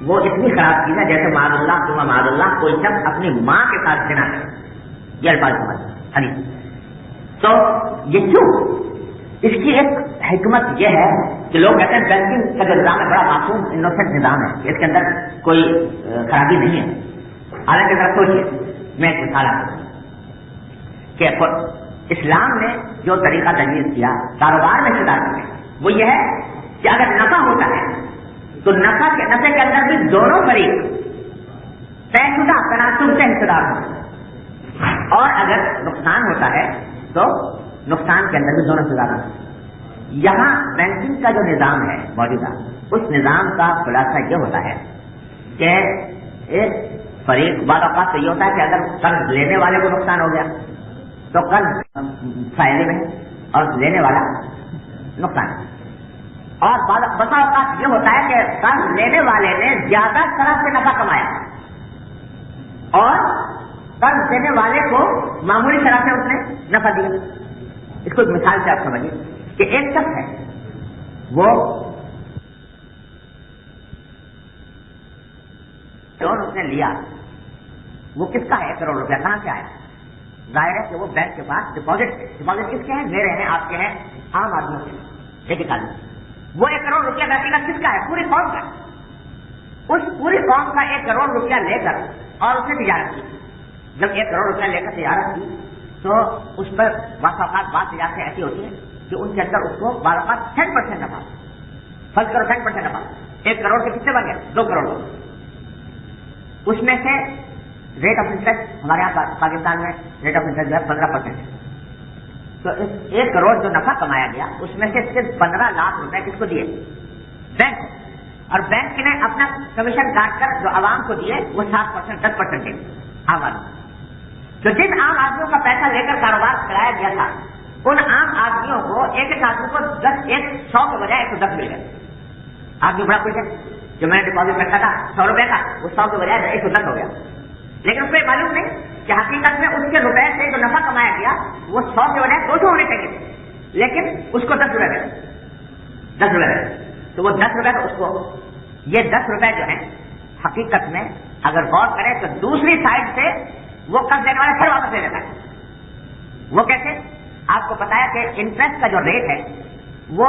وہ اتنی خراب چیز ہے جیسے معاذ اللہ ثم معاذ اللہ کوئی شخص اپنی ماں کے ساتھ زنا کرے، یہ الفاظ استعمال حدیث۔ تو یہ کیوں؟ اس کی ایک حکمت یہ ہے کہ لوگ کہتے ہیں بینکنگ کا جو نظام ہے بڑا معصوم انوسنٹ نظام ہے، اس کے اندر کوئی خرابی نہیں ہے۔ حالانکہ ذرا سوچیے، میں ایک مثال آپ کو کہ اسلام نے جو طریقہ تجویز کیا کاروبار میں حصہ دار ہے وہ یہ ہے کہ اگر نفع ہوتا ہے تو نفع کے اندر بھی دونوں فریق طے شدہ تناسب سے حصہ دار ہو، اور اگر نقصان ہوتا ہے تو نقصان کے اندر بھی دونوں حصہ دار ہو۔ یہاں بینکنگ کا جو نظام ہے موجودہ، اس نظام کا خلاصہ یہ ہوتا ہے کہ ایک فریق بعض اوقات تو یہ ہوتا ہے کہ اگر قرض لینے والے کو نقصان ہو گیا تو قرض فائدے میں اور لینے والا نقصان، اور بسا اوقات یہ ہوتا ہے کہ قرض لینے والے نے زیادہ طرح سے نفع کمایا اور قرض دینے والے کو معمولی طرح سے اس نے نفع دیا۔ اس کو ایک مثال سے آپ سمجھیے کہ ایک شخص ہے وہ لون اس نے لیا، وہ کس کا ہے؟ 1 کروڑ روپیہ کہاں سے آیا؟ ظاہر ہے کہ وہ بینک کے پاس ڈپازٹ کس کے ہیں؟ میرے ہیں، آپ کے ہیں، عام آدمیوں کے، ایک آدمی۔ وہ 1 کروڑ روپیہ بیٹھے گا کس کا ہے؟ پوری قوم کا۔ اس پوری قوم کا 1 کروڑ روپیہ لے کر اور اس نے تجارت کی۔ جب 1 کروڑ روپیہ لے کر تجارت کی تو اس پر بعض اوقات بات تجارتیں ایسی ہوتی ہیں کہ ان کے اندر اس کو بعض اوقات 10% نفع، فرض کرو 10% نفع، 1 کروڑ کے کتنے بن گئے؟ 2 کروڑ۔ اس میں سے ریٹ آف انٹرسٹ ہمارے یہاں پاکستان میں ریٹ آف انٹرسٹ جو ہے 15%۔ تو 1 کروڑ جو نفع کمایا گیا اس میں سے صرف 15 لاکھ روپے کس کو دیے؟ بینک کو، اور بینک نے اپنا کمیشن کاٹ کر جو عوام کو دیے وہ 7%، 10% دیے عام آدمی۔ تو جن عام آدمیوں کا پیسہ لے کر کاروبار چلایا گیا تھا ان عام آدمیوں کو ایک آدمی کو 100 کے بجائے 110 مل گئے۔ آدمی بڑا خوش ہے، جو میں نے ڈپازٹ رکھا تھا 100 روپے کا وہ 100 کے بجائے 110 ہو گیا، لیکن اس کو یہ معلوم نہیں کہ حقیقت میں اس کے روپے سے جو نفع کمایا گیا وہ 100 کے بجائے 200 ہونے چاہیے، لیکن اس کو 10 روپے گئے، 10 روپے گئے۔ تو وہ 10 روپے تو اس کو یہ 10 روپے جو ہیں حقیقت میں اگر غور کریں تو دوسری سائڈ سے وہ قرض دینے والا پھر واپس لے لیتا ہے۔ وہ کیسے؟ آپ کو پتا ہے کہ انٹرسٹ کا جو ریٹ ہے وہ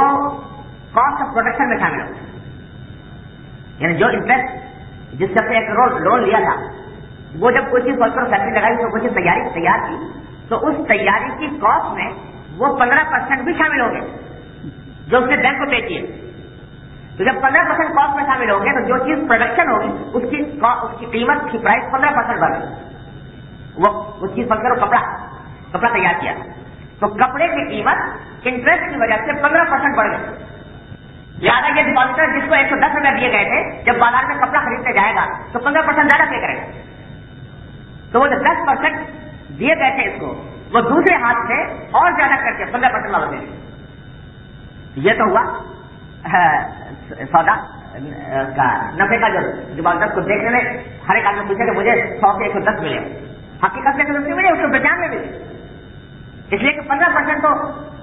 کاسٹ آف پروڈکشن میں شامل ہوتا ہے، یعنی جو انٹرسٹ جس سے 1 کروڑ لون لیا تھا وہ جب کوئی چیز فیکٹری لگائی تو کوئی چیز تیار کی تو اس تیاری کی کاسٹ میں وہ 15% بھی شامل ہوں گے جو اس نے بینک کو پے کیے۔ تو جب 15% کاسٹ میں شامل ہوں گے تو جو چیز پروڈکشن ہوگی اس کی قیمت کی پرائس 15% بڑھ گئی۔ وہ چیز بن کر کپڑا تیار کیا تو کپڑے کی قیمت انٹرسٹ کی وجہ سے 15% بڑھ گئی۔ لہٰذا یہ ڈپازیٹر جس کو 110 روپے دیے گئے تھے جب بازار میں کپڑا خریدنے جائے گا تو 15% زیادہ پے کرے گا۔ تو وہ جو 10% دیے گئے تھے اس کو وہ دوسرے ہاتھ سے اور زیادہ کر کے 15% واپس دے دیں۔ یہ تو ہوا سودا کا نفے کا جو ڈپازیٹر کو دیکھنے میں ہر ایک آدمی پوچھے کہ مجھے 100 سے 110 ملے، حقیقت میں تو ملے 195 ملے، اس لیے کہ 15% تو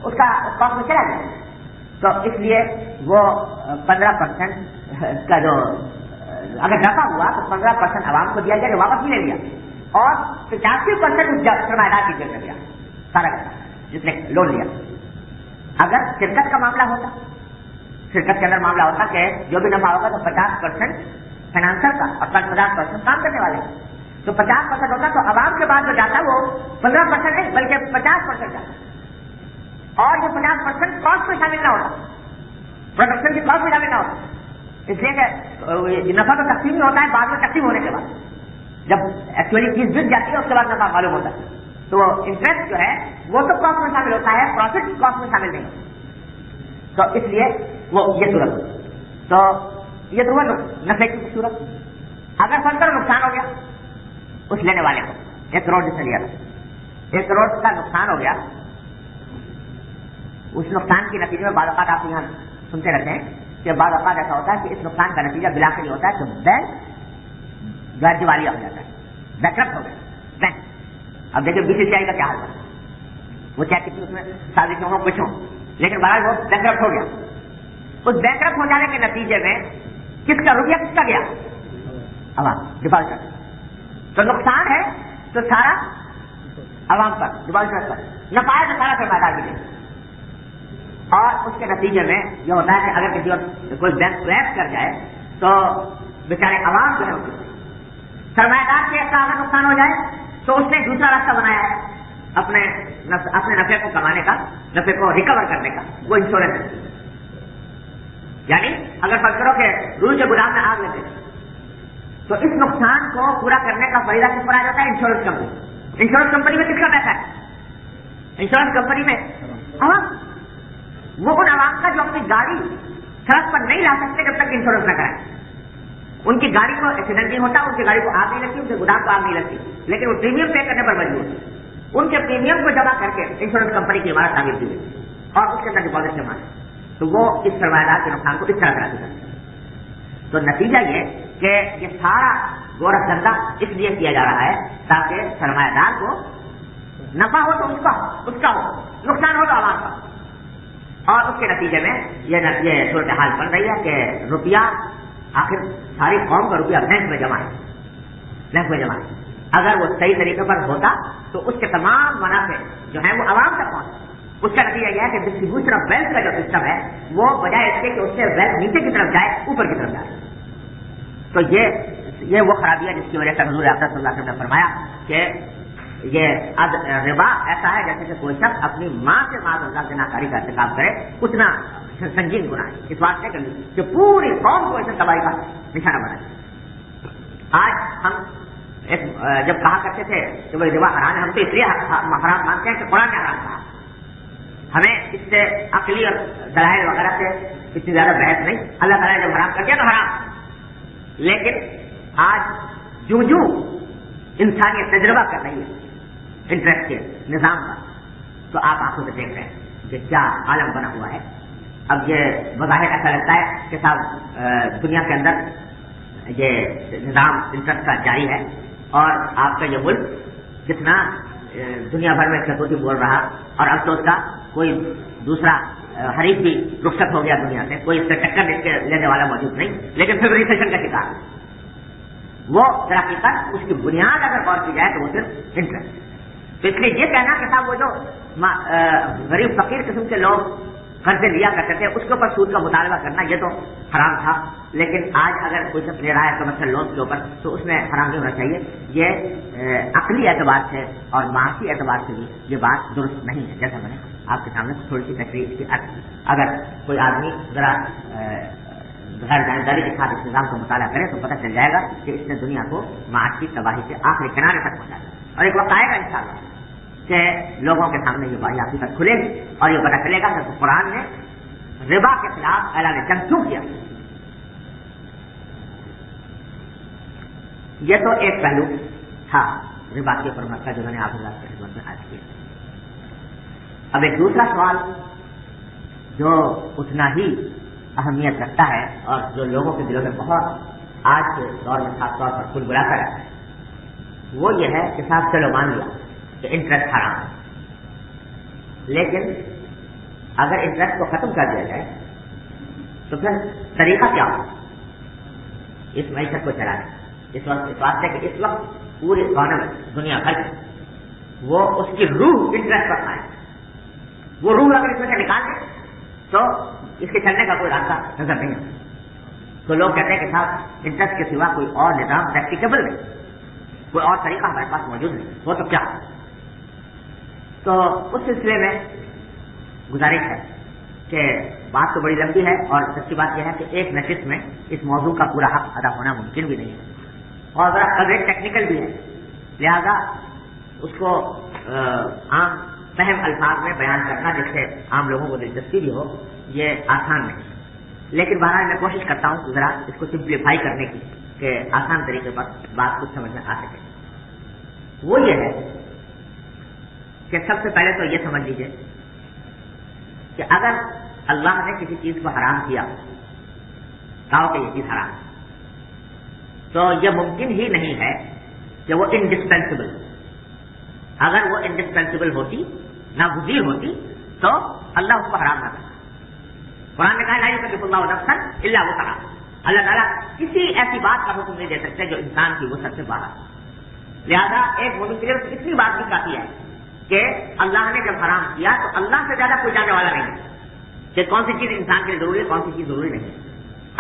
اس کا کاسٹ میں چلا گیا۔ تو اس لیے وہ 15% کا جو اگر نفع ہوا تو 15% عوام کو دیا گیا جو واپس بھی لے لیا، اور 85% اس سرمایہ کی جگہ دیا سارا جس نے لون لیا۔ اگر شرکت کا معاملہ ہوتا، شرکت کے اندر معاملہ ہوتا کہ جو بھی نفع ہوگا تو 50% فائنانسر کا اور 50% کام کرنے والے. تو 50% ہوتا تو عوام کے بعد جو جاتا وہ 15% نہیں بلکہ 50% جاتا. اور یہ 50% کاسٹ میں شامل نہ ہوتا, پروڈکشن کی کاسٹ میں شامل نہ ہوتا. اس لیے کہ نفع تو تقسیم میں ہوتا ہے بعد میں تقسیم ہونے کے بعد, جب ایکچولی چیز بک جاتی ہے اس کے بعد نفع معلوم ہوتا ہے. تو انٹرسٹ جو ہے وہ تو کاسٹ میں شامل ہوتا ہے, پروفٹ کاسٹ میں شامل نہیں. تو اس لیے وہ یہ صورت, تو یہ تو نفع کی صورت. اگر فرض کرو نقصان ہو گیا اس لینے والے کو, 1 کروڑ جس نے لیا تھا, 1 کروڑ کا نقصان ہو گیا, اس نقصان کے نتیجے میں بعض اوقات آپ یہاں سنتے رہتے ہیں کہ بعض اوقات ایسا ہوتا ہے کہ اس نقصان کا نتیجہ بلاخر یہ ہوتا ہے کہ بینک جو ہے دیوالیہ ہو جاتا ہے, بینکرپٹ ہو گیا بینک. اب دیکھیں BCCI کا کیا حال ہے, وہ چاہے کتنی اس میں سازشوں ہوں کچھ ہوں, لیکن بہرحال وہ بینکرپٹ ہو گیا. اس بینکرپٹ ہو جانے کے نتیجے میں کس کا روپیہ کس کا گیا, عوام ڈپازیٹر. تو نقصان ہے تو سارا عوام پر, ڈپازیٹر پر. نفع ہے تو سارا سرمایہ دار. اور اس کے نتیجے میں یہ ہوتا ہے کہ اگر کسی اور کوئی بینک کریش کر جائے تو بیچارے عوام جو ہے سرمایہ دار کے کا اگر نقصان ہو جائے تو اس نے دوسرا راستہ بنایا ہے اپنے نفع کو کمانے کا, نفع کو ریکور کرنے کا, وہ انشورنس. یعنی اگر فرض کرو کہ روئی کے گودام میں آگ لگے تو اس نقصان کو پورا کرنے کا فریضہ کس پر آ جاتا ہے, انشورنس کمپنی. انشورنس کمپنی میں کس کا پیسہ ہے, انشورنس کمپنی میں عوام. وہ ان عوام کا جو اپنی گاڑی سڑک پر نہیں لا سکتے جب تک انشورنس نہ کرائیں. ان کی گاڑی کو ایکسیڈنٹ نہیں ہوتا, ان کی گاڑی کو آگ نہیں لگتی, ان کے گودام کو آگ نہیں لگتی, لیکن وہ پریمیم پے کرنے پر مجبور ہے. ان کے پریمیم کو جمع کر کے انشورنس کمپنی کی عمارت تعمیر کی گئی اور اس کے اندر ڈپازٹ جمع ہے, تو وہ اس سرمایہ دار کے نقصان کو اس طرح کراتی ہے. تو نتیجہ یہ کہ یہ سارا گورکھ دھندا اس لیے کیا جا رہا ہے تاکہ سرمایہ دار کو نفع ہو تو اس کا ہو, نقصان ہو تو عوام کا. اور اس کے نتیجے میں یہ صورتحال بن رہی ہے کہ روپیہ آخر ساری قوم کا روپیہ بینک میں جمع ہے, بینک میں جمع ہے. اگر وہ صحیح طریقے پر ہوتا تو اس کے تمام منافع جو ہیں وہ عوام تک پہنچے. اس کا نتیجہ یہ ہے کہ ڈسٹریبیوشن آف ویلتھ کا جو سسٹم ہے وہ بجائے اس کے کہ اس سے ویلتھ نیچے کی طرف جائے اوپر کی طرف جائے. تو یہ وہ خرابی ہے جس کی وجہ سے حضور اکرم صلی اللہ علیہ وسلم نے فرمایا کہ یہ ربا ایسا ہے جیسے کہ کوئی شخص اپنی ماں سے معاذ اللہ سے ناکاری کا ارتکاب کرے, اتنا سنگین گناہ ہے. اس واسطے کہ پوری قوم کو ایسے تباہی کا نشانہ بنائے. آج ہم جب کہا کرتے تھے کہ وہ ربا حرام ہے, ہم تو اس لیے حرام مانتے ہیں کہ قرآن نے حرام کہا. ہمیں اس سے عقلی اور دلائل وغیرہ سے اتنی زیادہ بحث نہیں, اللہ تعالیٰ نے جب حرام کر دیا تو حرام. لیکن آج جو انسانیت تجربہ کر رہی ہے انٹرسٹ کے نظام کا, تو آپ آنکھوں سے دیکھ رہے ہیں کہ کیا عالم بنا ہوا ہے. اب یہ بظاہر ایسا لگتا ہے کہ صاحب دنیا کے اندر یہ نظام انٹرسٹ کا جاری ہے اور آپ کا یہ ملک جتنا دنیا بھر میں کٹوتی بول رہا, اور اب تو اس کا کوئی دوسرا حریف بھی رخصت ہو گیا دنیا سے, کوئی اس سے ٹکر لینے والا موجود نہیں, لیکن پھر ریسیشن کا شکار ہے. وہ ترقی پر اس کی بنیاد اگر غور کی جائے تو وہ صرف انٹرسٹ. تو اس لیے یہ کہنا کہ صاحب وہ جو غریب فقیر قسم کے لوگ قرضے لیا کرتے تھے اس کے اوپر سود کا مطالبہ کرنا یہ تو حرام تھا, لیکن آج اگر کوئی شخص لے رہا ہے کمرشل لون کے اوپر تو اس میں حرام نہیں ہونا چاہیے. یہ عقلی اعتبار سے اور معاشی اعتبار سے بھی یہ بات درست نہیں ہے. جیسا میں نے آپ کے سامنے تھوڑی سی تشریح کی, اگر کوئی آدمی ذرا غیر جانکاری کے ساتھ اس نظام کو مطالعہ کرے تو پتہ چل جائے گا کہ اس نے دنیا کو معاشی تباہی سے آخری کنارے تک پہنچایا. اور ایک وقت آئے گا انشاءاللہ کہ لوگوں کے سامنے یہ بڑی حقیقت کھلے گی اور یہ پتہ چلے گا کہ قرآن نے ربا کے خلاف اعلان جنگ کیوں کیا. یہ تو ایک پہلو تھا ربا کے اوپر مسئلہ جو میں نے آپ کی خدمت میں عرض کیا. اب ایک دوسرا سوال جو اتنا ہی اہمیت رکھتا ہے اور جو لوگوں کے دلوں میں بہت آج کے دور میں خاص طور پر پھول بڑھاتا ہے وہ یہ ہے کہ صاحب چلو مان لیا کہ انٹرسٹ حرام ہے, لیکن اگر انٹرسٹ کو ختم کر دیا جائے تو پھر طریقہ کیا ہو اس معیشت کو چلانے. اس واسطے کہ اس وقت پوری اکانومی دنیا بھر وہ اس کی روح انٹرسٹ پر آئے, وہ روح اگر اس میں سے نکال دے تو اس کے چلنے کا کوئی راستہ نظر نہیں آتا. تو لوگ کہتے ہیں کہ صاحب انٹرسٹ کے سوا کوئی اور نظام پریکٹیکیبل نہیں، کوئی اور طریقہ ہمارے پاس موجود نہیں، وہ تو کیا؟ تو اس سلسلے میں گزارش ہے کہ بات تو بڑی لمبی ہے، اور سچی بات یہ ہے کہ ایک نشست میں اس موضوع کا پورا حق ادا ہونا ممکن بھی نہیں ہے، اور ذرا قدر ٹیکنیکل بھی ہے، لہذا اس کو عام فہم الفاظ میں بیان کرنا جس سے عام لوگوں کو دلچسپی بھی ہو، یہ آسان نہیں ہے۔ لیکن بہرحال میں کوشش کرتا ہوں ذرا اس کو سمپلیفائی کرنے کی کہ آسان طریقے پر بات کچھ سمجھ میں آ سکے۔ وہ یہ ہے کہ سب سے پہلے تو یہ سمجھ لیجیے کہ اگر اللہ نے کسی چیز کو حرام کیا، کہا کہ یہ چیز حرام ہے، تو یہ ممکن ہی نہیں ہے کہ وہ انڈسپینسبل، اگر وہ انڈسپینسبل ہوتی، ناگزیر ہوتی، تو اللہ اس کو حرام نہ کرتا۔ قرآن نے کہا لا یکلف اللہ نفسا الا وسعہا، اللہ تعالیٰ کسی ایسی بات کا حکم نہیں دے سکتے جو انسان کی وسعت سے باہر ہے۔ لہذا ایک مومن کے لیے اتنی بات بھی کافی ہے کہ اللہ نے جب حرام کیا تو اللہ سے زیادہ کوئی جانے والا نہیں ہے کہ کون سی چیز انسان کے لیے ضروری ہے، کون سی چیز ضروری نہیں ہے۔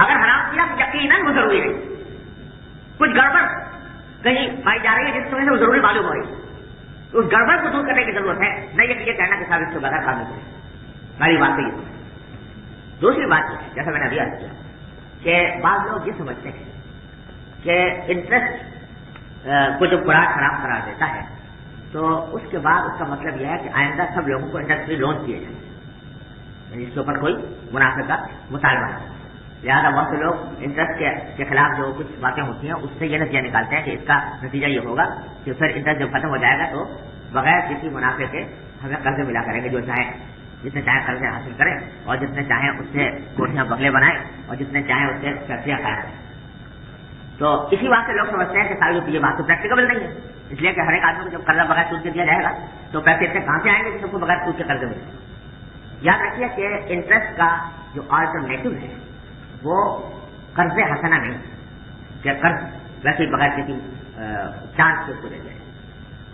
اگر حرام کیا تو یقیناً وہ ضروری نہیں، کچھ گڑبڑ کہیں پائی جا رہی ہے جس وجہ سے وہ ضروری معلوم ہو رہی ہے، تو اس گڑبڑ کو دور کرنے کی ضرورت ہے، نہیں یہ کہنا کہ صاحب اس کے بغیر کام نہیں کرے۔ پہلی بات تو یہ۔ دوسری بات یہ ہے جیسا میں نے ابھی عرض کیا کہ بعض لوگ یہ سمجھتے ہیں کہ انٹرسٹ کو جب قرآن حرام قرار دیتا ہے تو اس کے بعد اس کا مطلب یہ ہے کہ آئندہ سب لوگوں کو انٹرسٹ فری لون کیے جائیں، یعنی اس کے اوپر کوئی منافع کا مطالبہ نہیں۔ لہٰذا بہت سے لوگ انٹرسٹ کے خلاف جو کچھ باتیں ہوتی ہیں اس سے یہ نتیجہ نکالتے ہیں کہ اس کا نتیجہ یہ ہوگا کہ پھر انٹرسٹ جب ختم ہو جائے گا تو بغیر کسی منافع کے ہمیں قرضے ملا کریں گے، جو چاہیں جتنے چاہیں قرضے حاصل کریں اور جتنے چاہیں اس سے کوٹھیاں بگلے بنائیں اور جتنے چاہیں اس سے فیکٹریاں قائم کریں۔ تو اسی بات سے لوگ سمجھتے ہیں کہ ساری یہ بات تو پریکٹیکل نہیں ہے، اس لیے کہ ہر ایک آدمی کو جب قرضہ بغیر سود کے دیا جائے گا تو پیسے اتنے کہاں سے آئیں گے کہ سب کو بغیر سود کے قرضے ملیں۔ یاد رکھیے کہ انٹرسٹ کا جو آلٹرنیٹو ہے وہ قرض حسنہ نہیں کہ قرض ویسے بغیر کسی چانس سے دے جائے،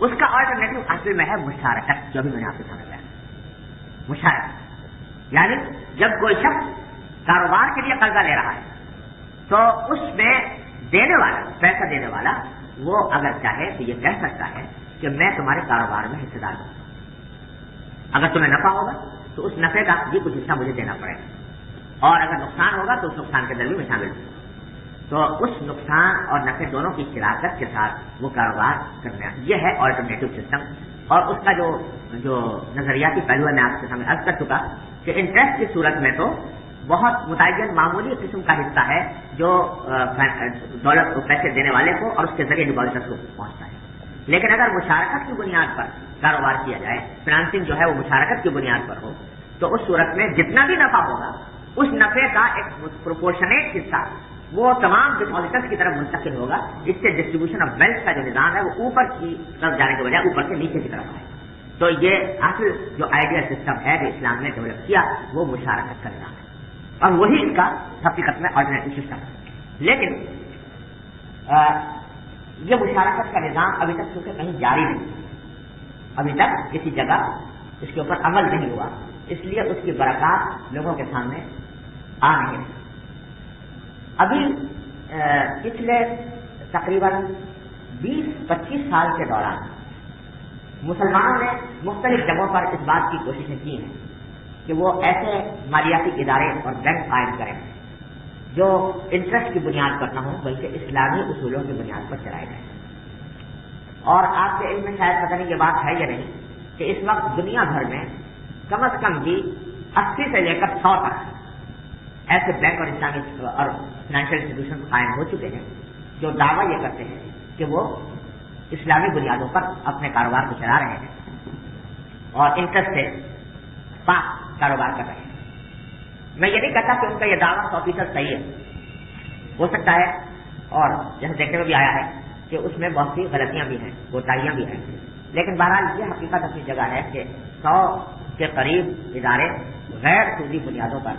اس کا آلٹرنیٹو اصل میں ہے مشارکت، جو بھی میں نے آپ سے سمجھایا مشارکت، یعنی جب کوئی شخص کاروبار کے لیے قرضہ لے رہا ہے تو اس میں دینے والا، پیسہ دینے والا، وہ اگر چاہے تو یہ کہہ سکتا ہے کہ میں تمہارے کاروبار میں حصہ دار ہوں، اگر تمہیں نفع ہوگا تو اس نفع کا بھی کچھ حصہ مجھے دینا پڑے گا، اور اگر نقصان ہوگا تو اس نقصان کے اندر بھی میں شامل ہوں۔ تو اس نقصان اور نفع دونوں کی شراکت کے ساتھ وہ کاروبار کرنا، یہ ہے آلٹرنیٹو سسٹم۔ اور اس کا جو نظریاتی پہلو ہے میں آپ کے سامنے عرض کر چکا کہ انٹرسٹ کی صورت میں تو بہت متعین معمولی قسم کا حصہ ہے جو دولت کو پیسے دینے والے کو اور اس کے ذریعے ڈپازٹر کو پہنچتا ہے، لیکن اگر مشارکت کی بنیاد پر کاروبار کیا جائے، فنانسنگ جو ہے وہ مشارکت کی بنیاد پر ہو، تو اس صورت میں جتنا بھی نفع ہوگا اس نفع کا ایک پروپورشنیٹ حصہ وہ تمام ڈپازٹرز کی طرف منتقل ہوگا، جس سے ڈسٹریبیوشن آف ویلتھ کا جو نظام ہے وہ اوپر کی طرف جانے کے بجائے اوپر سے نیچے کی طرف آئے۔ تو یہ اصل جو آئیڈیل سسٹم ہے جو اسلام نے ڈیولپ کیا وہ مشارکت کا نظام ہے، اور وہی اس کا حقیقت میں آلٹرنیٹو سسٹم ہے۔ لیکن یہ مشارکت کا نظام ابھی تک چونکہ کہیں جاری نہیں، ابھی تک کسی جگہ اس کے اوپر عمل نہیں ہوا، اس لیے اس کی برکات لوگوں کے سامنے آ نہیں ہے۔ ابھی پچھلے تقریباً 20-25 سال کے دوران مسلمانوں نے مختلف جگہوں پر اس بات کی کوششیں کی ہیں کہ وہ ایسے مالیاتی ادارے اور بینک قائم کریں جو انٹرسٹ کی بنیاد پر نہ ہوں بلکہ اسلامی اصولوں کی بنیاد پر چلائے جائیں۔ اور آپ کے علم میں شاید پتہ نہیں یہ بات ہے یا نہیں کہ اس وقت دنیا بھر میں کم از کم بھی 80 سے لے کر 100 تک ایسے بینک اور اسلامی اور فائنینشیل انسٹیٹیوشن قائم ہو چکے ہیں جو دعویٰ یہ کرتے ہیں کہ وہ اسلامی بنیادوں پر اپنے کاروبار کو چلا رہے ہیں اور انٹرسٹ سے پاک کاروبار کر رہے ہیں۔ میں یہ نہیں کہتا کہ ان کا یہ دعویٰ 100% صحیح ہے، ہو سکتا ہے، اور جیسے دیکھنے میں بھی آیا ہے کہ اس میں بہت سی غلطیاں بھی ہیں، کوتاہیاں بھی ہیں، لیکن بہرحال یہ حقیقت اپنی جگہ ہے کہ 100 کے قریب ادارے غیر سودی بنیادوں پر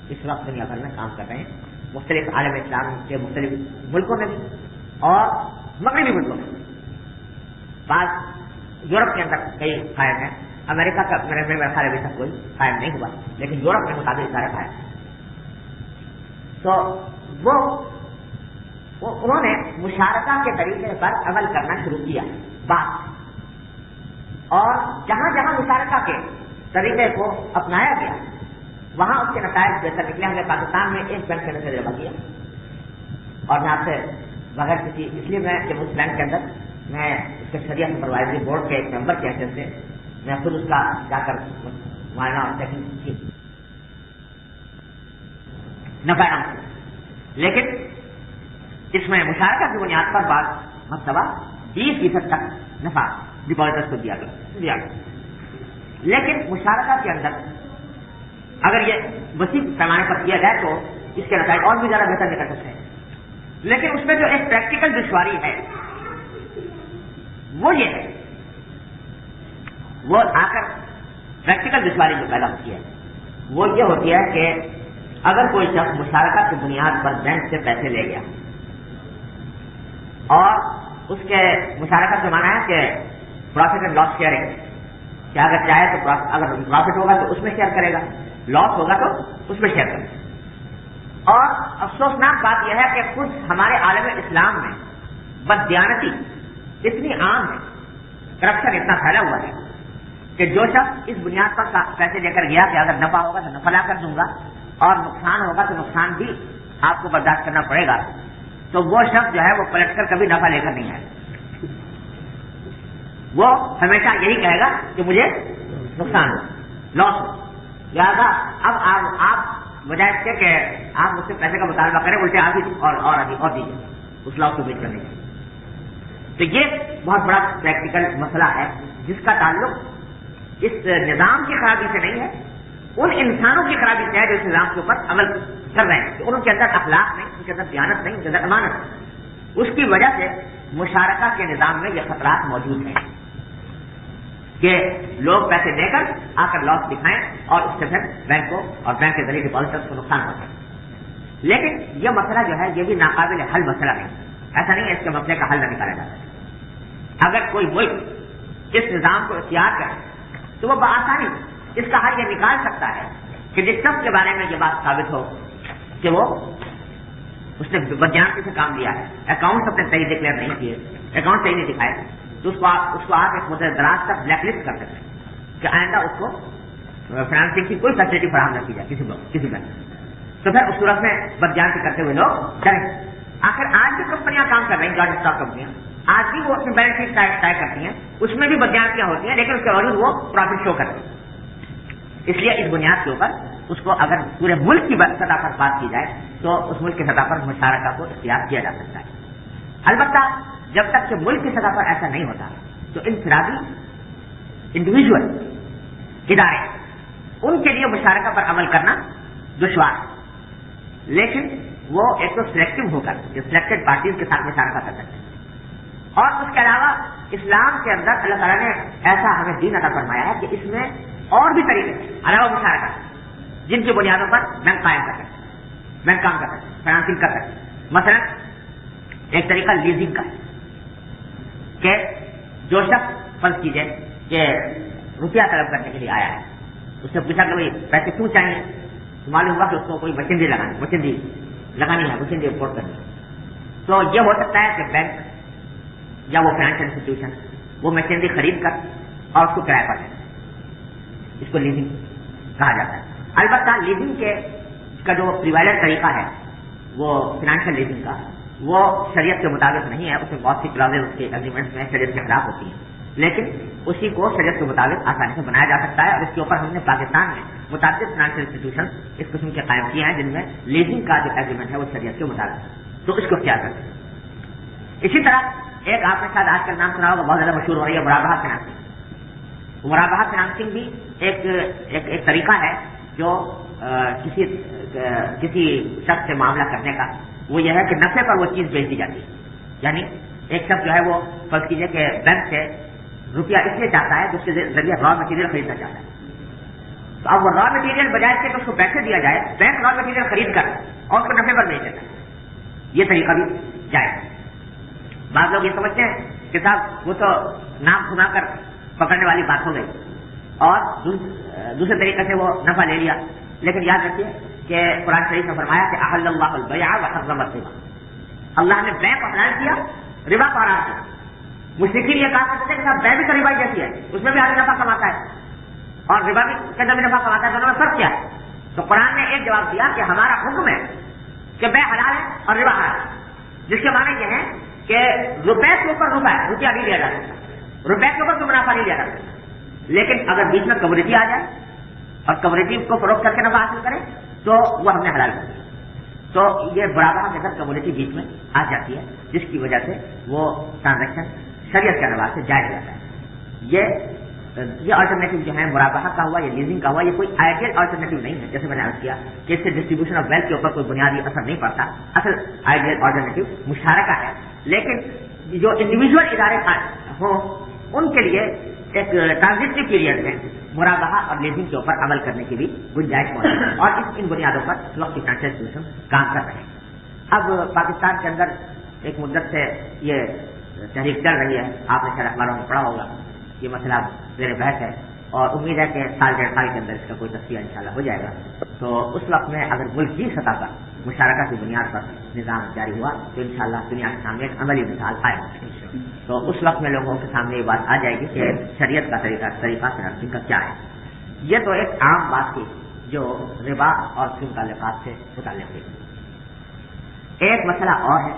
اس وقت دنیا بھر میں کام کر رہے ہیں، مختلف عالم اسلام کے مختلف ملکوں میں بھی اور مغربی ملکوں میں بھی۔ بعض یورپ کے اندر کئی قائم ہیں، امریکہ کا میرے خیال ابھی تک کوئی قائم نہیں ہوا، لیکن یورپ کے مطابق سارے قائم ہیں۔ تو انہوں نے مشارکہ کے طریقے پر عمل کرنا شروع کیا بات، اور جہاں جہاں مشارکہ کے طریقے کو اپنایا گیا وہاں اس کے نتائج بہتر نکلے. ہم نے پاکستان میں ایک بینک کا تجربہ کیا، اور میں آپ سے بغیر کسی، اس لیے میں جب اس بینک کے اندر میں اس کے شریعت سپروائزری بورڈ کے ایک ممبر کے حیثیت سے میں خود اس کا جا کر معائنہ اور چیکنگ کی نفع، لیکن اس میں مشارکہ کی بنیاد پر بعض مرتبہ 20% تک نفع ڈپازٹرز کو دیا گیا. لیکن مشارکہ کے اندر اگر یہ وسیع پیمانے پر کیا جائے تو اس کے نتائج اور بھی زیادہ بہتر نکل سکتے ہیں. لیکن اس میں جو ایک پریکٹیکل دشواری ہے وہ یہ ہے، وہ آ کر پریکٹیکل دشواری جو پیدا ہوتی ہے وہ یہ ہوتی ہے کہ اگر کوئی شخص مشارکت کی بنیاد پر بینک سے پیسے لے گیا اور اس کے مشارکت کا معنی ہے کہ پروفٹ اینڈ لاس شیئرنگ، کہ اگر چاہے تو اگر پروفٹ ہوگا تو اس میں شیئر کرے گا، لاس ہوگا تو اس میں شیئر کرے گا. اور افسوسناک بات یہ ہے کہ خود ہمارے عالم اسلام میں بددیانتی اتنی عام ہے، کرپشن اتنا پھیلا ہوا ہے کہ جو شخص اس بنیاد پر پیسے لے کر گیا کہ اگر نفع ہوگا تو نفع لا کر دوں گا اور نقصان ہوگا تو نقصان بھی آپ کو برداشت کرنا پڑے گا، تو وہ شخص جو ہے وہ پلٹ کر کبھی نفع لے کر نہیں آئے. وہ ہمیشہ یہی کہے گا کہ مجھے نقصان ہو، لاس ہو. لہٰذا اب آپ بجائے اس کے کہ آپ مجھ سے پیسے کا مطالبہ کریں، الٹے آپ ہی اور دیجیے اس لاس کو بیچ کرنے کے. تو یہ بہت بڑا پریکٹیکل مسئلہ ہے جس کا تعلق اس نظام کی خرابی سے نہیں ہے، ان انسانوں کی خرابی سے ہے جو اس نظام کے اوپر عمل کر رہے ہیں، کہ ان کے اندر اخلاق نہیں، ان کے اندر دیانت نہیں، ان کے اندر امانت نہیں. اس کی وجہ سے مشارکہ کے نظام میں یہ خطرات موجود ہیں کہ لوگ پیسے دے کر آ کر لاس دکھائیں اور اس سے پھر بینک کو اور بینک کے ذریعے ڈپازٹرز کو نقصان ہوتا ہے. لیکن یہ مسئلہ جو ہے یہ بھی ناقابل حل مسئلہ نہیں، ایسا نہیں ہے اس کے مسئلے کا حل نہ نکالا جاتا ہے. اگر کوئی ملک اس نظام کو اختیار کرے تو وہ بآسانی اس کا حل یہ نکال سکتا ہے کہ جس شخص کے بارے میں یہ بات ثابت ہو کہ وہ اس نے بدیانتی سے کام لیا ہے، اکاؤنٹ اپنے صحیح ڈکلیئر نہیں کیے، اکاؤنٹ صحیح نہیں دکھائے، تو اس کو آپ ایک مدت دراز تک بلیک لسٹ کر سکتے ہیں کہ آئندہ اس کو فائنانسنگ کی کوئی فیسلٹی فراہم نہ کی جائے کسی بینک. تو پھر اس صورت میں بدیانتی کرتے ہوئے لوگ ڈریں. آخر آج بھی کمپنیاں کام کر رہی ہیں، جوائنٹ اسٹاک کمپنیاں آج بھی وہ اپنی بیلنس شیٹ طے کرتی ہیں، اس میں بھی بدیانتیاں ہوتی ہیں، لیکن اس کے باوجود وہ پروفٹ شو کرتی ہیں. اس لیے اس بنیاد کے اوپر اس کو اگر پورے ملک کی سطح پر بات کی جائے تو اس ملک کی سطح پر مشارکہ کو اختیار کیا جا سکتا ہے. البتہ جب تک کہ ملک کی سطح پر ایسا نہیں ہوتا تو انفرادی انڈیویجول ادارے ان کے لیے مشارکہ پر عمل کرنا دشوار ہے، لیکن وہ ایک تو سلیکٹو ہو کر سلیکٹڈ پارٹیز کے ساتھ مشارکہ کر سکتے ہیں. اور اس کے علاوہ اسلام کے اندر اللہ تعالیٰ نے ایسا ہمیں دین عطا فرمایا ہے کہ اس میں اور بھی طریقے علاوہ مشارکہ جن کی بنیادوں پر بینک قائم کر سکتے ہیں، بینک کام کر سکتے ہیں، فائنانسنگ کر سکتے ہیں. مثلا ایک طریقہ لیزنگ کا کہ جو شخص فرض کیجیے کہ روپیہ طلب کرنے کے لیے آیا ہے، اس سے پوچھا کہ بھائی پیسے کیوں چاہیے، تو معلوم ہوا کہ اس کو کوئی مشینری لگانی ہے، مشینری امپورٹ کرنی ہے. تو یہ ہو سکتا ہے کہ بینک یا وہ فائنینشیل انسٹیٹیوشن وہ مشینری خرید کر اور اس کو کرایہ پر دے، اس کو لیزنگ کہا جاتا ہے. البتہ لیزنگ کا جو پریوائلر طریقہ ہے وہ فائنینشیل لیزنگ کا، وہ شریعت کے مطابق نہیں ہے، اس میں بہت سی کلازیں اس کے ایگریمنٹ میں شریعت کے خلاف ہوتی ہیں، لیکن اسی کو شریعت کے مطابق آسانی سے بنایا جا سکتا ہے. اور اس کے اوپر ہم نے پاکستان میں متعدد فائنینشیل انسٹیٹیوشن اس قسم کے قائم کیے ہیں جن میں لیزنگ کا جو ایگریمنٹ ہے وہ شریعت کے مطابق، تو اس کو اختیار کرتے ہیں. اسی طرح ایک آپ نے شاید آج کل نام سنا ہوگا، بہت زیادہ مشہور ہو رہی ہے مرابحہ فائنانسنگ. مرابحہ فائنانسنگ بھی ایک طریقہ ہے جو کسی شخص سے معاملہ کرنے کا وہ یہ ہے کہ نفع پر وہ چیز بیچ دی جاتی ہے. یعنی ایک شخص جو ہے وہ فرض کیجیے کہ بینک سے روپیہ اس لیے چاہتا ہے کہ اس کے ذریعے را مٹیریل خریدنا چاہتا ہے، تو اب وہ را مٹیریل بجائے کہ اس کو پیسے دیا جائے، بینک را مٹیریل خرید کر اور اس کو نفع پر بیچ دیتا ہے. یہ طریقہ بھی جائے. بعض لوگ یہ سمجھتے ہیں کہ صاحب وہ تو نام سنا کر پکڑنے والی بات ہو گئی اور دوسرے طریقے سے وہ نفع لے لیا، لیکن یاد رکھیے کہ قرآن شریف میں فرمایا کہ احل اللہ البیع وحرم الربا، اللہ نے بیع کو حلال کیا، ربا کو حرام کیا۔ مشرکین یہ کہا کرتے تھے کہ بیع بھی تو ربا جیسی ہے، اس میں بھی آدمی نفع کماتا ہے اور ربا بھی کے اندر بھی نفع کماتا ہے، دونوں میں فرق کیا ہے؟ تو قرآن نے ایک جواب دیا کہ ہمارا حکم ہے کہ بیع حلال ہے اور ربا حرام ہے، جس کے معنی یہ ہے کہ روپے کے اوپر روپیہ نہیں لیا جا سکتا، روپے کے اوپر منافع نہیں لیا جا سکتا، لیکن اگر بیچ میں کموڈیٹی آ جائے اور کموڈیٹی کو فروخت کر کے نفع حاصل کرے تو وہ ہم نے حلال کر دیا۔ تو یہ برابر کے اندر کموڈیٹی بیچ میں آ جاتی ہے، جس کی وجہ سے وہ ٹرانزیکشن شریعت کے اعتبار سے جائز جاتا ہے۔ یہ آلٹرنیٹو جو ہے مرابحہ کا ہوا یا لیزنگ کا ہوا، یہ کوئی آئیڈیل آلٹرنیٹو نہیں ہے، جیسے میں نے عرض کیا کہ اس سے ڈسٹریبیوشن آف ویلتھ کے اوپر کوئی بنیادی اثر نہیں پڑتا۔ اصل آئیڈیل آلٹرنیٹو مشارکہ ہے، لیکن جو انڈیویجول ادارے ہوں ان کے لیے ایک ٹرانزٹری پیریڈ میں مرابحہ اور لیزنگ کے اوپر عمل کرنے کی بھی گنجائش موجود ہے، اور ان بنیادوں پر اس وقت کی فائنینشیل انسٹیٹیوشن کام کر رہے ہیں۔ اب پاکستان کے اندر ایک مدت سے یہ تحریک چل رہی ہے، آپ نے شاید اخباروں میں پڑھا ہوگا، یہ مسئلہ زیر بحث ہے اور امید ہے کہ سال ڈیڑھ سال کے اندر اس کا کوئی تصفیہ انشاءاللہ ہو جائے گا۔ تو اس وقت میں اگر ملک کی سطح پر مشارکت کی بنیاد پر نظام جاری ہوا تو انشاءاللہ دنیا کے سامنے ایک عملی مثال آئے گا، تو اس وقت میں لوگوں کے سامنے یہ بات آ جائے گی کہ شریعت کا طریقہ ترقی کا کیا ہے۔ یہ تو ایک عام بات تھی جو ربا اور اس کے متعلقات سے متعلق ہے۔ ایک مسئلہ اور ہے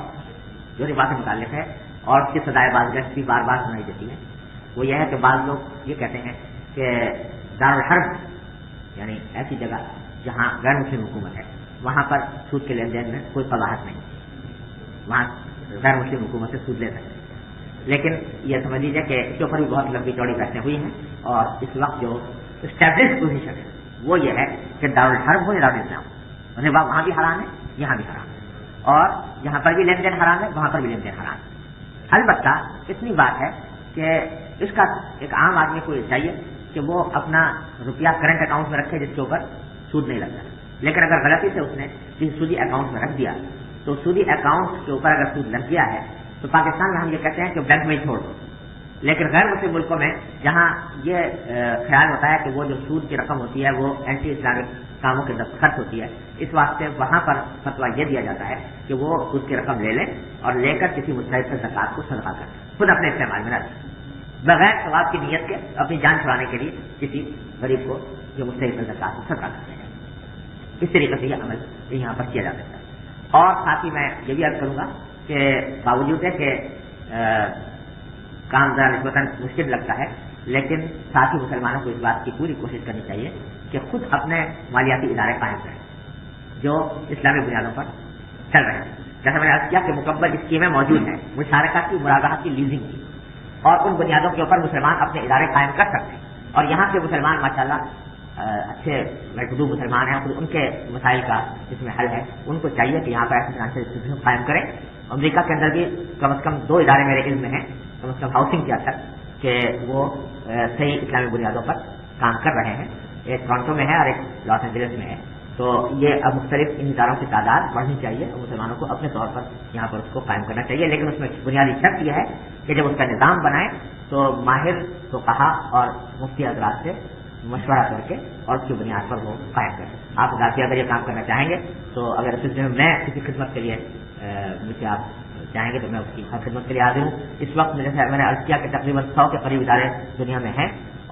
جو ربا سے متعلق ہے اور اس کی سزائے بازگشت بھی بار بار سنائی دیتی ہے، وہ یہ ہے کہ بعض لوگ یہ کہتے ہیں کہ دارالحرب یعنی ایسی جگہ جہاں غیر مسلم حکومت ہے وہاں پر سود کے لین دین میں کوئی قباحت نہیں، وہاں غیر مسلم حکومت سے سود لے سکتے، لیکن یہ سمجھ لیجیے کہ اس کے اوپر بھی بہت لمبی چوڑی بحثیں ہوئی ہیں، اور اس وقت جو اسٹیبلش پوزیشن ہے وہ یہ ہے کہ دارالحرب ہو یا دارالاسلام، ربا وہاں بھی حرام ہے یہاں بھی حرام ہے، اور یہاں پر بھی لین دین حرام ہے وہاں پر بھی لین دین حرام ہے۔ البتہ اتنی بات ہے کہ اس کا ایک عام آدمی کو یہ چاہیے کہ وہ اپنا روپیہ کرنٹ اکاؤنٹ میں رکھے جس کے اوپر سود نہیں لگتا، لیکن اگر غلطی سے اس نے کسی سودی اکاؤنٹ میں رکھ دیا تو سودی اکاؤنٹ کے اوپر اگر سود لگ گیا ہے تو پاکستان میں ہم یہ کہتے ہیں کہ بینک میں ہی چھوڑ دو، لیکن غیر مسلم ملکوں میں جہاں یہ خیال ہوتا ہے کہ وہ جو سود کی رقم ہوتی ہے وہ اینٹی اسلامک کاموں کے اندر خرچ ہوتی ہے، اس واسطے وہاں پر فتویٰ یہ دیا جاتا ہے کہ وہ سود کی رقم لے لیں اور لے کر کسی مستحق سے زکات کو صدقہ کریں، خود اپنے استعمال میں رکھیں، بغیر ثواب کی نیت کے اپنی جان چھڑانے کے لیے کسی غریب کو جو مستحق سے زکات کو صدقہ کرتے ہیں۔ اس طریقے سے یہ عمل یہاں پر کیا جا سکتا ہے۔ اور ساتھ ہی میں یہ بھی عرض کروں گا کہ باوجود ہے کہ کام ذرا نسبتاً مشکل لگتا ہے، لیکن ساتھ ہی مسلمانوں کو اس بات کی پوری کوشش کرنی چاہیے کہ خود اپنے مالیاتی ادارے قائم کریں جو اسلامی بنیادوں پر چل رہے ہیں۔ جیسا میں نے عرض کیا کہ مکمل اسکیمیں موجود ہیں مشارکت کی، مرابحہ کی، لیزنگ کی، اور ان بنیادوں کے اوپر مسلمان اپنے ادارے قائم کر سکتے ہیں، اور یہاں کے مسلمان ماشاءاللہ اچھے محدود مسلمان ہیں، ان کے مسائل کا اس میں حل ہے، ان کو چاہیے کہ یہاں پر ایسے فائنینشیل انسٹیٹیوشن قائم کریں۔ امریکہ کے اندر بھی کم از کم 2 ادارے میرے علم میں ہیں، کم از کم ہاؤسنگ کے حد تک، کہ وہ صحیح اسلامی بنیادوں پر کام کر رہے ہیں، ایک ٹورنٹو میں ہے اور ایک لاس اینجلس میں ہے۔ تو یہ اب مختلف ان اداروں کی تعداد بڑھنی چاہیے اور مسلمانوں کو اپنے طور پر یہاں پر اس کو قائم کرنا چاہیے، لیکن اس میں بنیادی شرط یہ ہے کہ جب اس کا نظام بنائیں تو ماہر فقہا اور مفتی حضرات سے مشورہ کر کے اور اس کی بنیاد پر وہ قائم کریں۔ آپ ذاتی اگر یہ کام کرنا چاہیں گے تو اگر اس سلسلے میں کسی خدمت کے لیے مجھ سے آپ چاہیں گے تو میں اس کی ہر خدمت کے لیے حاضر ہوں۔ اس وقت جیسے میں نے عرض کیا کہ تقریباً 100 کے قریب ادارے دنیا میں ہیں،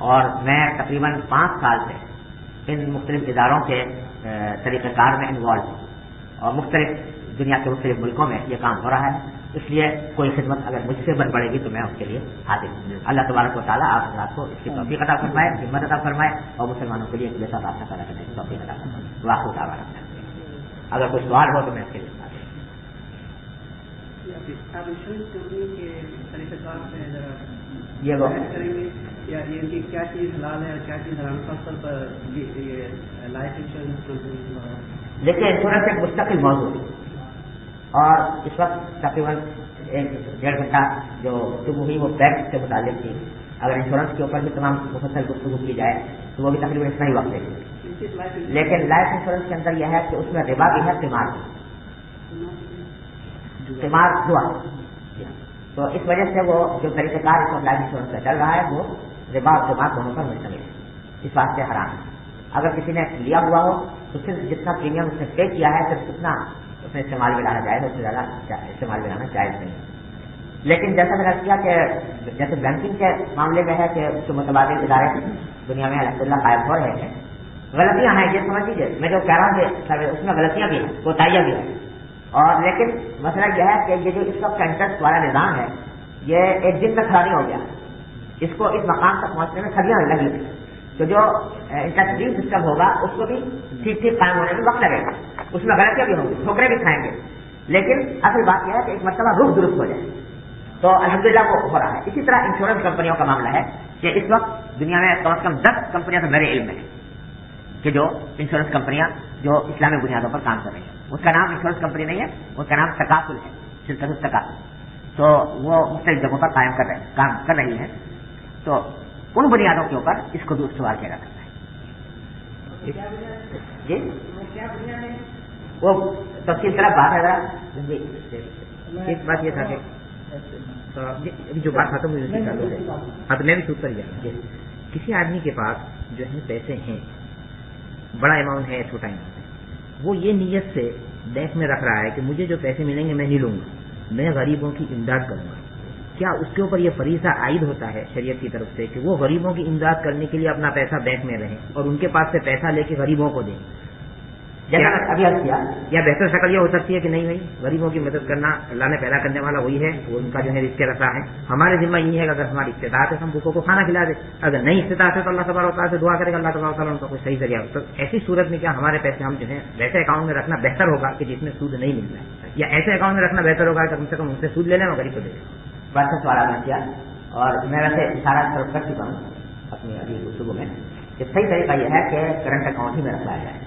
اور میں تقریباً 5 سال سے ان مختلف اداروں کے طریقہ کار میں انوالو ہوں، اور مختلف دنیا کے مختلف ملکوں میں یہ کام ہو رہا ہے، اس لیے کوئی خدمت اگر مجھ سے بن پڑے گی تو میں اس کے لیے حاضر ہوں۔ اللہ تبارک و تعالیٰ آپ حضرات کو اس کی توفیق عطا فرمائے، ہمت عطا فرمائے، اور مسلمانوں کے لیے ایک جیسا بات پیدا کرنے کی توفیق عطا فرمائے۔ واقعہ تعالیٰ اگر کوئی سوال ہو تو میں اس کے لیے یہ کیا چیز حلال ہے اور کیا چیز حرام، خاص طور پر لائف انشورنس؟ دیکھیے انشورنس ایک مستقل موضوع ہے، اور اس وقت تقریباً 1-1.5 گھنٹہ جو گفتگو ہوئی وہ بینک سے متعلق تھی۔ اگر انشورنس کے اوپر بھی تمام مفصل گفتگو کی جائے تو وہ بھی تقریباً اتنا ہی وقت لے گی، لیکن لائف انشورنس کے اندر یہ ہے کہ اس میں ربا بھی ہے، قمار ہوا، تو اس وجہ سے وہ جو طریقہ کار اس وقت لائف انشورنس کا چل رہا ہے وہ ربا اور قمار دونوں پر مشتمل ہے، اس واسطے حرام ہے۔ اگر کسی نے لیا ہوا ہو تو صرف جتنا پریمیم اس نے پے کیا ہے صرف اتنا اس نے استعمال میں لانا جائے گا، اس سے زیادہ استعمال میں لانا جائز نہیں. لیکن جیسا میں نے کیا کہ جیسے بینکنگ کے معاملے میں ہے کہ اس کے متبادل ادارے دنیا میں الحمدللہ قائم ہو رہے ہیں. غلطیاں ہیں، یہ سمجھ لیجیے، میں جو کہہ رہا ہوں کہ اس میں غلطیاں بھی ہیں، کوتاہیاں بھی ہیں. اور لیکن مسئلہ یہ ہے کہ یہ جو اس وقت کا انٹرسٹ والا نظام ہے یہ ایک دن میں کھڑا نہیں ہو گیا. اس کو اس مقام تک پہنچنے میں صدیاں لگی تھی. تو جو انٹرسٹ سسٹم ہوگا اس کو بھی ٹھیک ٹھیک قائم ہونے میں وقت لگے گا، اس میں غلطیاں بھی ہوں گی، ٹھوکریں بھی کھائیں گے. لیکن اصل بات یہ ہے کہ ایک مرتبہ رخ درست ہو جائے تو الحمدللہ وہ ہو رہا ہے. اسی طرح انشورنس کمپنیوں کا معاملہ ہے کہ اس وقت دنیا میں کم از کم 10 کمپنیاں تو میرے علم میں ہیں کہ جو انشورنس کمپنیاں جو اسلامی بنیادوں پر کام کر رہی ہیں. اس کا نام انشورنس کمپنی نہیں ہے، اس کا نام تکافل ہے، شرکت التکافل. تو وہ مختلف جگہوں پر کام کر رہی ہے. تو ان بنیادوں کے اوپر اس کو بھی استوار کیا جا سکتا ہے. جی وہ تفصیل طرف بات ہے ذرا. ایک بات یہ تھا کہ ابھی جو بات ختم ہوئی اب میں بھی سوچ کر گیا، کسی آدمی کے پاس جو ہے پیسے ہیں، بڑا اماؤنٹ ہے چھوٹا اماؤنٹ ہے، وہ یہ نیت سے بینک میں رکھ رہا ہے کہ مجھے جو پیسے ملیں گے میں نہیں لوں گا، میں غریبوں کی امداد کروں گا. کیا اس کے اوپر یہ فریضہ عائد ہوتا ہے شریعت کی طرف سے کہ وہ غریبوں کی امداد کرنے کے لیے اپنا پیسہ بینک میں رہیں اور ان کے پاس سے پیسہ لے کے غریبوں کو دیں؟ ابھی عرض کیا یا بہتر شکل یہ ہو سکتی ہے کہ نہیں بھائی غریبوں کی مدد کرنا اللہ نے پیدا کرنے والا وہی ہے، وہ ان کا جو ہے رزق رسا ہے، ہمارے ذمہ یہ ہے کہ اگر ہماری استطاعت ہے ہم بھوکوں کو کھانا کھلا دیں، اگر نہیں استطاعت ہے تو اللہ تبارک و تعالیٰ سے دعا کرے گا، اللہ تبارک و تعالیٰ ان کا کوئی صحیح ذریعہ. تو ایسی صورت میں کیا ہمارے پیسے ہم جو ہے ویسے اکاؤنٹ میں رکھنا بہتر ہوگا کہ جس میں سود نہیں مل رہا ہے، یا ایسے اکاؤنٹ میں رکھنا بہتر ہوگا کہ کم سے کم ان سے سود لے لیں اور غریب کو دے دیں؟ بات کا سوال آنا کیا. اور میں ویسے اشارہ کر چکا ہوں اپنی ابھی گفتگو میں کہ صحیح طریقہ یہ ہے کہ کرنٹ اکاؤنٹ ہی میں رکھوایا جائے،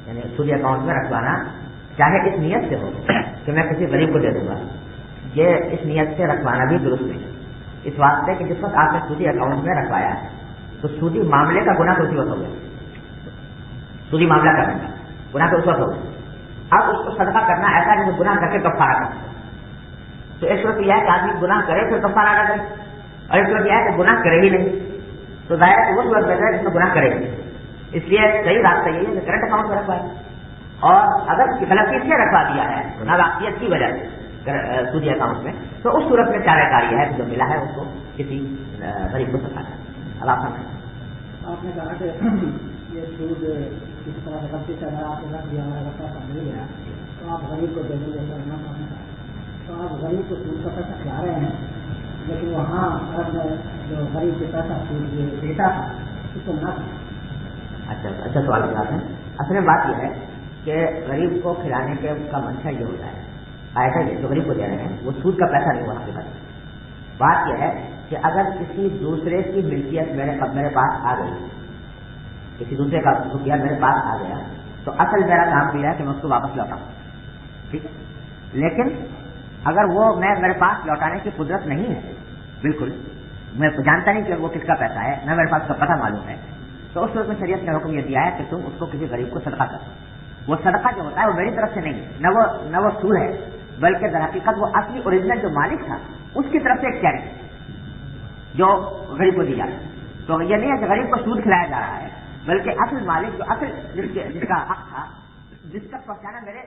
یعنی سودی اکاؤنٹ میں رکھوانا، چاہے اس نیت سے ہو کہ میں کسی غریب کو دے دوں گا، یہ اس نیت سے رکھوانا بھی درست نہیں. اس واسطے کہ جس وقت آپ نے سودی اکاؤنٹ میں رکھوایا تو سودی معاملے کا گناہ تو اسی وقت ہو گیا، سودی معاملہ کرنے کا گناہ تو اس وقت ہو گیا. اب اس کو صدقہ کرنا ایسا کہ گناہ کر کے کفارہ کرنا. تو ایک صورت یہ ہے کہ آدمی گناہ کرے پھر کفارہ ادا کرے، اور ایک صورت یہ ہے کہ گناہ کرے ہی نہیں. تو ظاہر ہے کہ وہ صورت بہتر ہے جس میں گناہ کرے گی. اس لیے صحیح راستہ یہ ہے کہ کرنٹ اکاؤنٹ میں رکھوائے، اور اگر غلطی سے رکھوا دیا ہے ناواقفیت کی وجہ سے سودی اکاؤنٹ میں تو اس صورت میں چارہ کاری ہے کہ جو ملا ہے اس کو کسی غریب کو سکھانا. اب آپ نے کہا کہ یہ سود کس طرح سے غلطی سے اگر آپ کو رکھ دیا ہمارا پیسہ مل گیا تو آپ غریب کو دے دیں گے، تو آپ غریب کو سود کا پیسہ کھلا رہے ہیں، لیکن وہاں جو غریب کے پیسہ سود دیتا تھا اس کو نہ. اچھا سوال کیا ہے. اصل میں بات یہ ہے کہ غریب کو کھلانے کے کا منشا یہ ہوتا ہے، ایسا جو غریب کو دے رہے ہیں وہ سود کا پیسہ نہیں ہوا آپ کے پاس. بات یہ ہے کہ اگر کسی دوسرے کی ملکیت میرے پاس آ گئی، کسی دوسرے کا روپیہ میرے پاس آ گیا تو اصل میرا کام یہ ہے کہ میں اس کو واپس لوٹاؤں، ٹھیک. لیکن اگر وہ میرے پاس لوٹانے کی قدرت نہیں ہے، بالکل میں جانتا نہیں کہ وہ کس کا پیسہ ہے، نہ میرے پاس کا پتہ معلوم ہے، تو اس صورت میں شریعت نے حکم یہ دیا ہے کہ تم اس کو کسی غریب کو صدقہ کرو. وہ صدقہ جو ہوتا ہے وہ میری طرف سے نہیں ہے، نہ وہ سود ہے، بلکہ در حقیقت وہ اصلی اوریجنل جو مالک تھا اس کی طرف سے ایک چیریٹی جو غریب کو دی جاتی. تو یہ نہیں ہے کہ غریب کو سود کھلایا جا رہا ہے، بلکہ اصل مالک جو اصل جس کا حق تھا، جس تک پہنچانا میرے